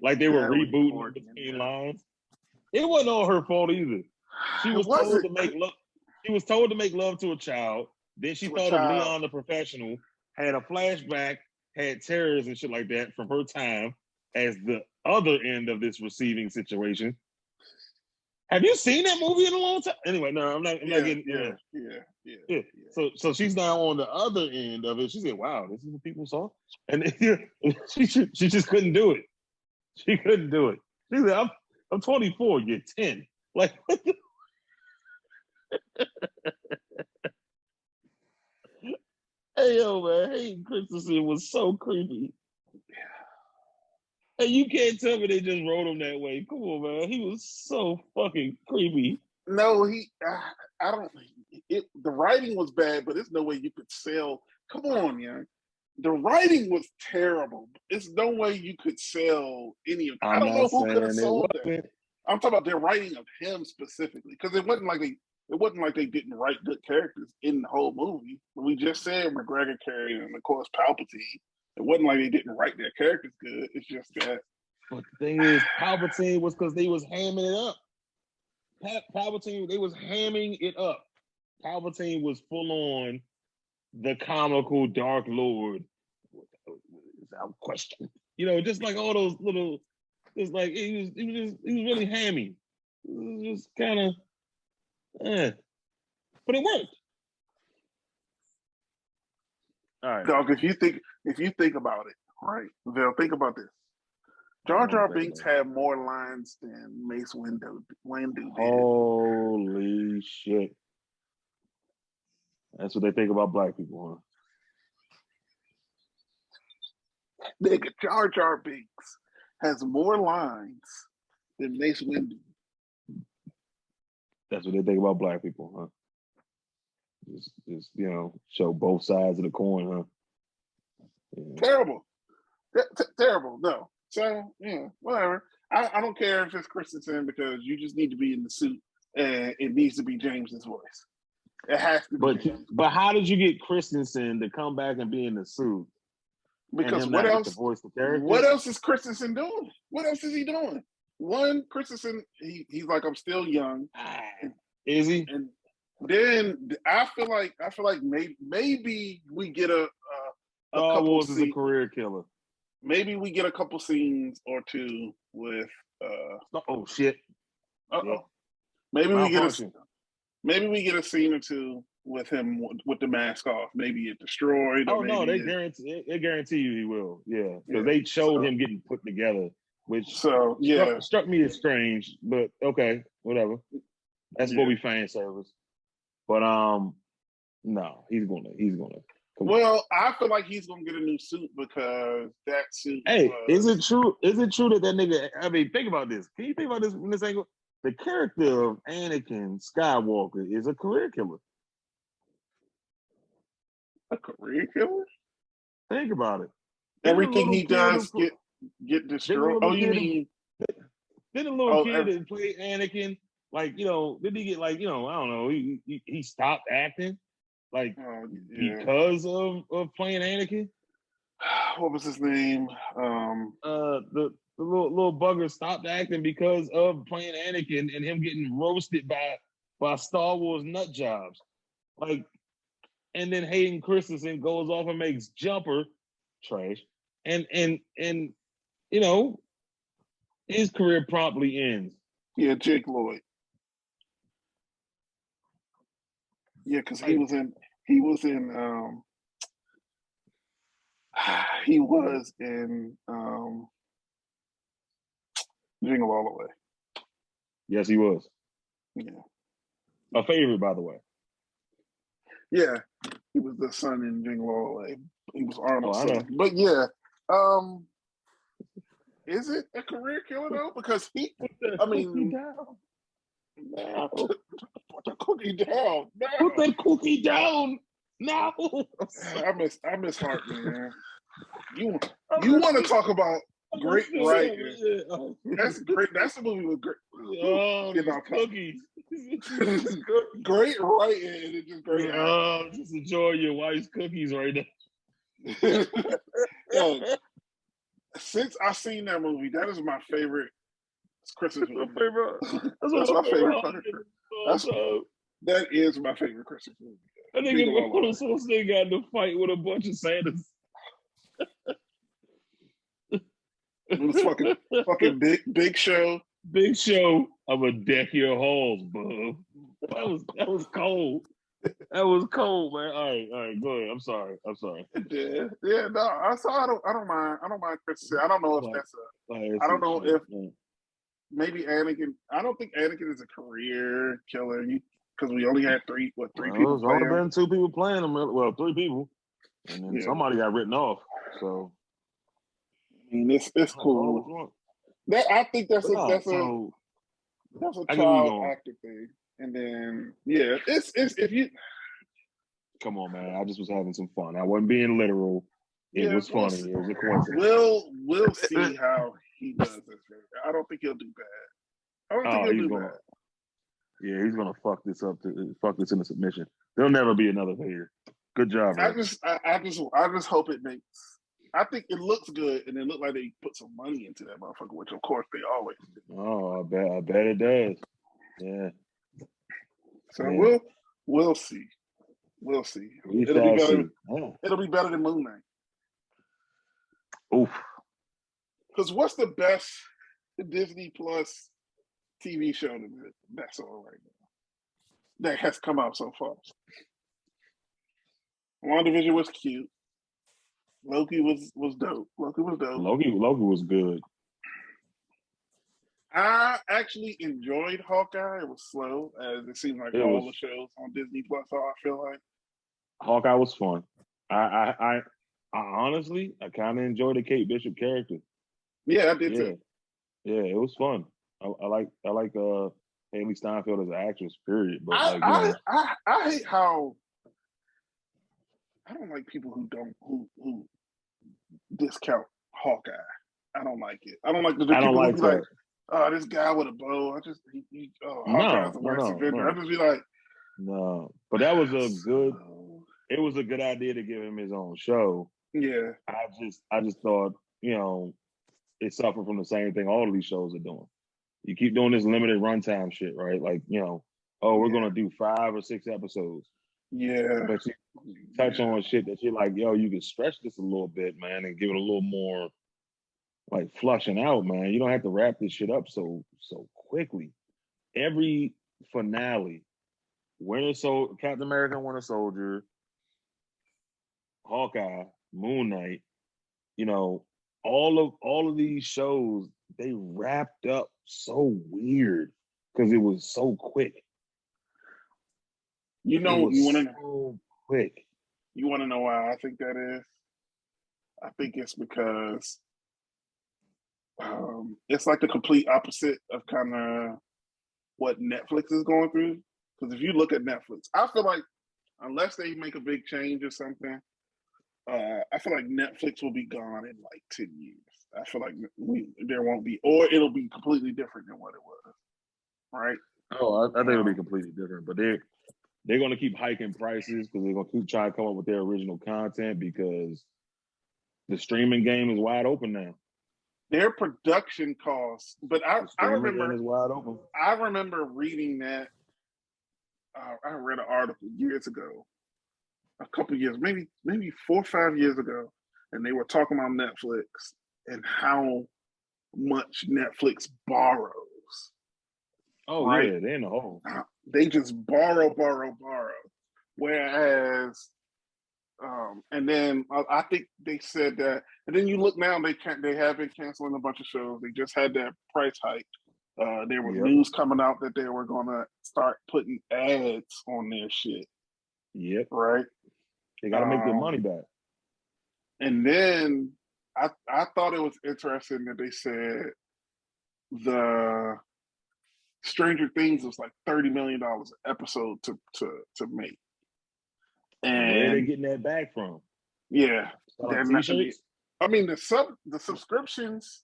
like they were rebooting in between lines. It wasn't all her fault either. She was told to make love. She was told to make love to a child. Then she thought of Leon the Professional, had a flashback, had terrors and shit like that from her time as the other end of this receiving situation. Have you seen that movie in a long time? Anyway, no, I'm not getting. Yeah. So she's now on the other end of it. She said, "Wow, this is what people saw," and she just couldn't do it. She couldn't do it. She said, "I'm 24. You're 10." Like, hey yo, man, Hayden Christensen was so creepy. And you can't tell me they just wrote him that way. Come on, man. He was so fucking creepy. No, I don't. The writing was bad, but there's no way you could sell. Come on, young. The writing was terrible. There's no way you could sell any of. I don't know who could have sold that. I'm talking about the writing of him specifically, because it wasn't like they didn't write good characters in the whole movie. We just said McGregor carried, and of course Palpatine. It wasn't like they didn't write their characters good. It's just that. But the thing is, Palpatine was because they was hamming it up. Palpatine, they was hamming it up. Palpatine was full on the comical Dark Lord. Without question. Just like all those little. It's like he was really hammy. It was just kind of, but it worked. All right, dog. If you think about it, right, Val, think about this. Jar Jar Binks had more lines than Mace Windu did. Holy shit! That's what they think about black people, huh? Nigga, Jar Jar Binks has more lines than Mace Windu. That's what they think about black people, huh? Just show both sides of the coin, huh? Yeah. Terrible. Terrible. No. So yeah, whatever. I don't care if it's Christensen because you just need to be in the suit and it needs to be James's voice. It has to be. But how did you get Christensen to come back and be in the suit? Because what else? What else is Christensen doing? What else is he doing? One, Christensen, he's like, I'm still young. Is he? And then I feel like maybe we get a couple. Wars is a career killer. Maybe we get a couple scenes or two with. Oh shit! Yeah. Maybe we get a scene or two with him with the mask off. Maybe it destroyed. Oh no, they guarantee you he will. Yeah, because they showed him getting put together, which struck me as strange. But okay, whatever. That's what we fan service. But no, he's gonna. Well, I feel like he's gonna get a new suit because that suit. Hey, is it true? Is it true that nigga? I mean, think about this. Can you think about this from this angle? The character of Anakin Skywalker is a career killer. A career killer? Think about it. Everything he does get destroyed. Oh, you mean? Did a little kid that played Anakin, like, did he get like, I don't know, he stopped acting, like, because of playing Anakin? What was his name? The little bugger stopped acting because of playing Anakin and him getting roasted by Star Wars nut jobs. Like, and then Hayden Christensen goes off and makes Jumper trash. And his career promptly ends. Yeah, Jake Lloyd. Yeah, because he was in Jingle All the Way. Yes, he was. Yeah. A favorite, by the way. Yeah. He was the son in Jingle All the Way. He was Arnold's son. But yeah. Is it a career killer though? Because put that cookie down. No. Put that cookie down. No. I miss Hart, man. You want to talk about great writing? That's great. That's a movie with great. Cookies. Great writing and it's just great. Just enjoy your wife's cookies right now. Since I seen that movie, that is my favorite Christmas movie. That's my favorite. That is my favorite Christmas movie. I think they got to fight with a bunch of Santas. It was fucking big show. Big show. I'ma deck your halls, bub. That was cold. That was cold, man. All right, go ahead. I'm sorry. Yeah. No, I don't mind Christmas. I don't know if that's I don't know if maybe Anakin. I don't think Anakin is a career killer because we only had three people. There's only been 2 people playing him. Well, 3 people, and then somebody got written off. So I mean, it's cool. I think that's a child actor thing. And then it's if you come on, man. I just was having some fun. I wasn't being literal. It was funny. It was a coincidence. We'll see how he does this. I don't think he'll do bad. I don't think he'll do bad. Yeah, he's gonna fuck this into submission. There'll never be another Vader. Good job, man. I just hope it makes. I think it looks good, and it looked like they put some money into that motherfucker, which of course they always do. Oh, I bet it does. Yeah. So we'll see. We'll see. It'll be better than Moon Knight. Oof. Because what's the best Disney Plus TV show that's on right now that has come out so far? WandaVision was cute. Loki was dope. Loki was good. I actually enjoyed Hawkeye. It was slow, as it seemed like all the shows on Disney Plus are. I feel like Hawkeye was fun. I honestly, I kind of enjoyed the Kate Bishop character. Yeah, I did too. Yeah, it was fun. I like Haley Steinfeld as an actress. Period. But I hate how I don't like people who discount Hawkeye. I don't like it. I don't like the I don't people who like be that. like, oh, this guy with a bow. Hawkeye's the worst Avenger. I just be like, no. But that was so... it was a good idea to give him his own show. Yeah. I just thought, it suffered from the same thing all of these shows are doing. You keep doing this limited runtime shit, right? Like, we're gonna do 5 or 6 episodes. Yeah. But you touch on shit that you're like, you can stretch this a little bit, man, and give it a little more like flushing out, man. You don't have to wrap this shit up so quickly. Every finale, Captain America, Winter Soldier, Hawkeye, Moon Knight, all of these shows, they wrapped up so weird because it was so quick. You want to so quick. You want to know why I think that is? I think it's because it's like the complete opposite of kind of what Netflix is going through. Because if you look at Netflix, I feel like unless they make a big change or something, I feel like Netflix will be gone in like 10 years. I feel like there won't be, or it'll be completely different than what it was, right? Oh, I think it'll be completely different, but they're going to keep hiking prices because they're going to keep trying to come up with their original content because the streaming game is wide open now. Their production costs, but I remember is wide open. I remember reading that. I read an article years ago, a couple years, maybe 4 or 5 years ago, and they were talking about Netflix and how much Netflix borrows. Oh, right? Yeah, they're in the hole. They just borrow. Whereas, and then I think they said that, and then you look now, they have been canceling a bunch of shows. They just had that price hike. There was news coming out that they were going to start putting ads on their shit. Yep. Right? They got to make their money back. And then I thought it was interesting that they said the Stranger Things was like $30 million an episode to make. And where are they getting that back from? Yeah. T-shirts? I mean, the subscriptions,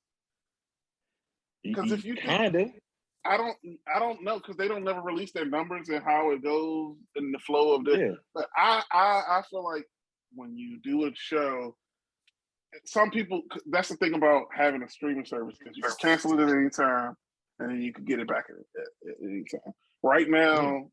because if you think, I don't know, because they don't never release their numbers and how it goes in the flow of this. Yeah. But I feel like when you do a show, some people, that's the thing about having a streaming service, because you can cancel it at any time and then you can get it back at any time. Right now,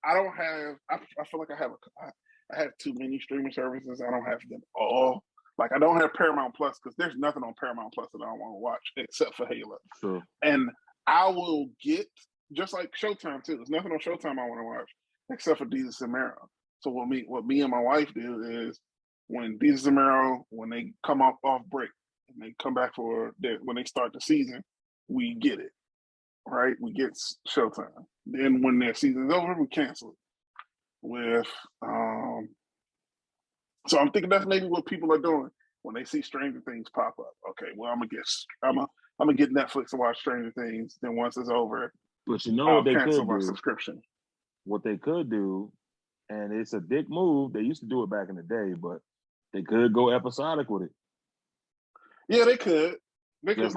I don't have. I feel like I have too many streaming services. I don't have them all. Like, I don't have Paramount Plus because there's nothing on Paramount Plus that I don't want to watch except for Halo. Sure. And I will get, just like Showtime too. There's nothing on Showtime I want to watch except for Jesus and Mero. So what me and my wife do is, when Jesus and Mero, when they come off break and they come back when they start the season, we get it. Right? We get Showtime. Then when their season's over, we cancel it. With so I'm thinking that's maybe what people are doing when they see Stranger Things pop up. Okay, well, I'm gonna get Netflix to watch Stranger Things. Then once it's over, but what they cancel could my do, subscription. What they could do, and it's a dick move. They used to do it back in the day, but they could go episodic with it. Yeah, they could. Which is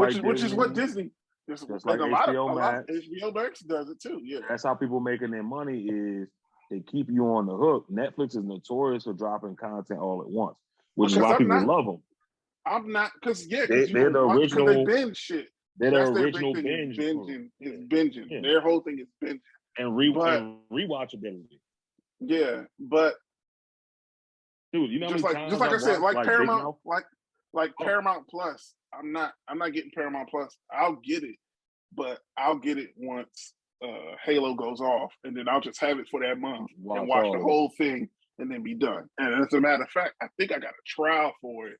what Disney. Just like HBO Max. HBO Max does it too. Yeah, that's how people making their money is. They keep you on the hook. Netflix is notorious for dropping content all at once, which is why people love them. I'm not, because they're the original. They binge shit. They're the original binge. Binging. Yeah. Their whole thing is binging and rewatchability. Yeah, but dude, you know, just like I said, like Paramount, like Paramount Plus. I'm not getting Paramount Plus. I'll get it, but I'll get it once Halo goes off, and then I'll just have it for that month and watch the whole thing and then be done. And as a matter of fact, I think I got a trial for it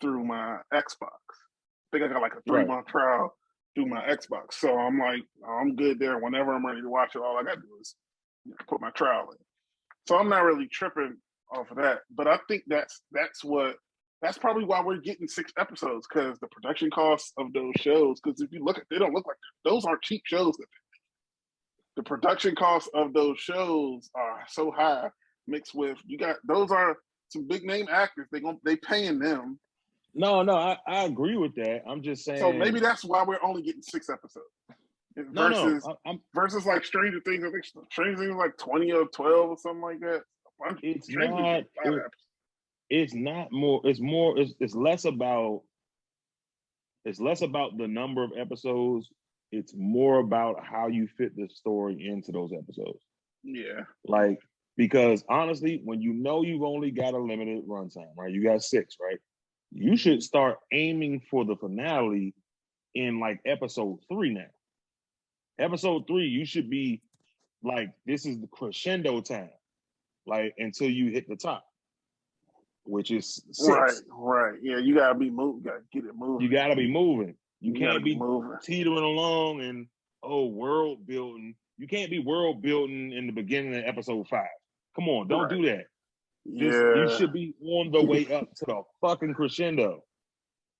through my Xbox. I think I got like a 3-month trial through my Xbox. So I'm like, I'm good there. Whenever I'm ready to watch it, all I got to do is put my trial in. So I'm not really tripping off of that. But I think that's probably why we're getting 6 episodes, because the production costs of those shows, because if you look at, they don't look like those aren't cheap shows. The production costs of those shows are so high mixed with those are some big name actors. They paying them. No, I agree with that. I'm just saying. So maybe that's why we're only getting 6 episodes. Versus like Stranger Things. I think Stranger Things is like 20 or 12 or something like that. It's not more. It's more. It's less about. It's less about the number of episodes. It's more about how you fit the story into those episodes. Yeah. Like, because honestly, when you know you've only got a limited runtime, right? You got 6, right? You should start aiming for the finale in like episode 3 now. Episode 3, you should be like, this is the crescendo time, like until you hit the top, which is 6. Right. Yeah, you gotta be moving. You gotta get it moving. You gotta be moving. You can't be moving. teetering along and world building. You can't be world building in the beginning of episode 5. Come on, don't do that. You should be on the way up to the fucking crescendo.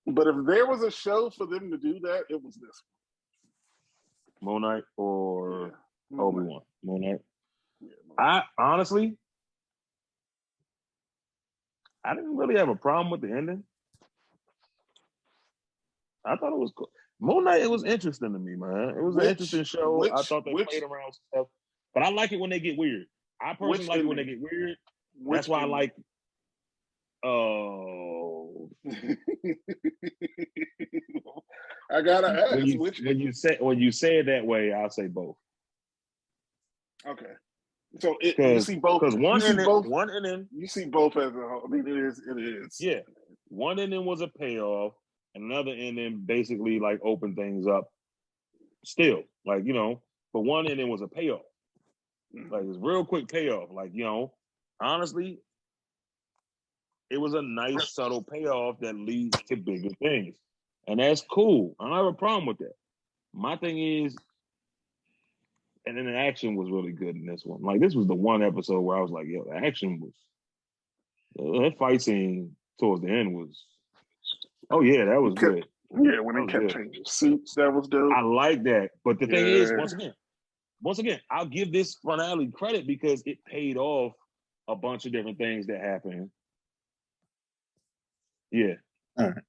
But if there was a show for them to do that, it was this one. Moon Knight or Obi-Wan. Moon Knight. I honestly, I didn't really have a problem with the ending. I thought it was cool. Moon Knight, it was interesting to me, man. It was an interesting show. I thought they played around with stuff. But I like it when they get weird. I personally like it when they get weird. That's why I like I gotta ask when you say it that way, I'll say both. Okay. So you see both because one ending you see both as a whole. I mean, it is. Yeah. One ending was a payoff. Another ending basically like opened things up still. Like, but one ending was a payoff. Like it was real quick payoff. Like, honestly, it was a nice subtle payoff that leads to bigger things. And that's cool. I don't have a problem with that. My thing is, and then the action was really good in this one. Like this was the one episode where I was like, yo, the action was, that fight scene towards the end was, oh yeah, that was good. Yeah, when they kept changing suits, that was dope. I like that. But the thing is, once again, I'll give this finale credit because it paid off a bunch of different things that happened. Yeah. All right.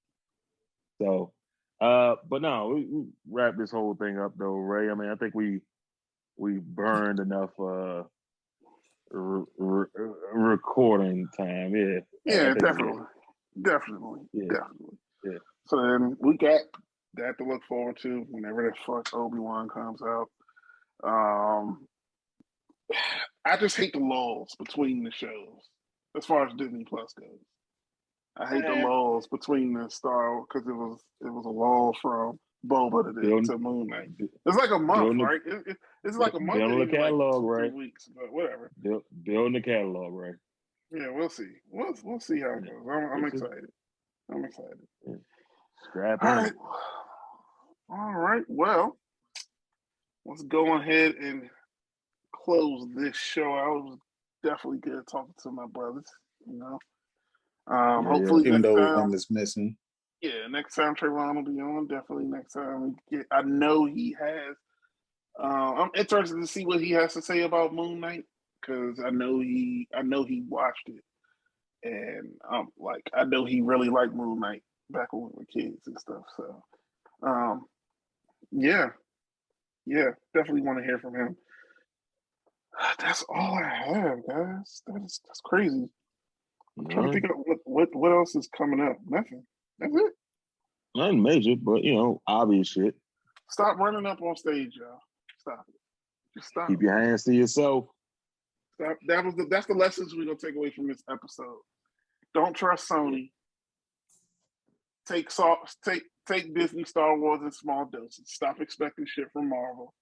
So, but no, we wrap this whole thing up though, Ray. I mean, I think we burned enough recording time. Yeah. Yeah, definitely. Yeah. So then we got that to look forward to whenever the fuck Obi-Wan comes out. I just hate the lulls between the shows as far as Disney Plus goes. I hate the lulls between the Star because it was a lull from Boba to Moon Knight. It's like a month, right? It's like a month. Building the catalog, like right? 3 weeks, but whatever. Building the catalog, right? Yeah, we'll see. We'll see how it goes. I'm excited. Yeah. Scrap it. All right. Well, let's go ahead and close this show out. It was definitely good talking to my brothers. Hopefully, even though one is missing. Yeah, next time Trayvon will be on. Definitely next time we get. I know he has. I'm interested to see what he has to say about Moon Knight because I know he watched it, and I know he really liked Moon Knight back when we were kids and stuff. So, yeah, definitely want to hear from him. That's all I have, guys. That's crazy. I'm trying to think of what else is coming up. Nothing. That's it. Nothing major, but obvious shit. Stop running up on stage, y'all. Stop it. Just stop. Keep your hands to yourself. Stop. That's the lessons we're gonna take away from this episode. Don't trust Sony. Take Disney Star Wars in small doses. Stop expecting shit from Marvel.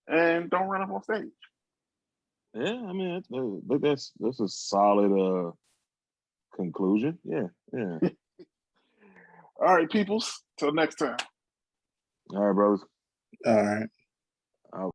And don't run up on stage. Yeah, I mean that's a solid conclusion. Yeah. All right, peoples. Till next time. All right, brothers. All right.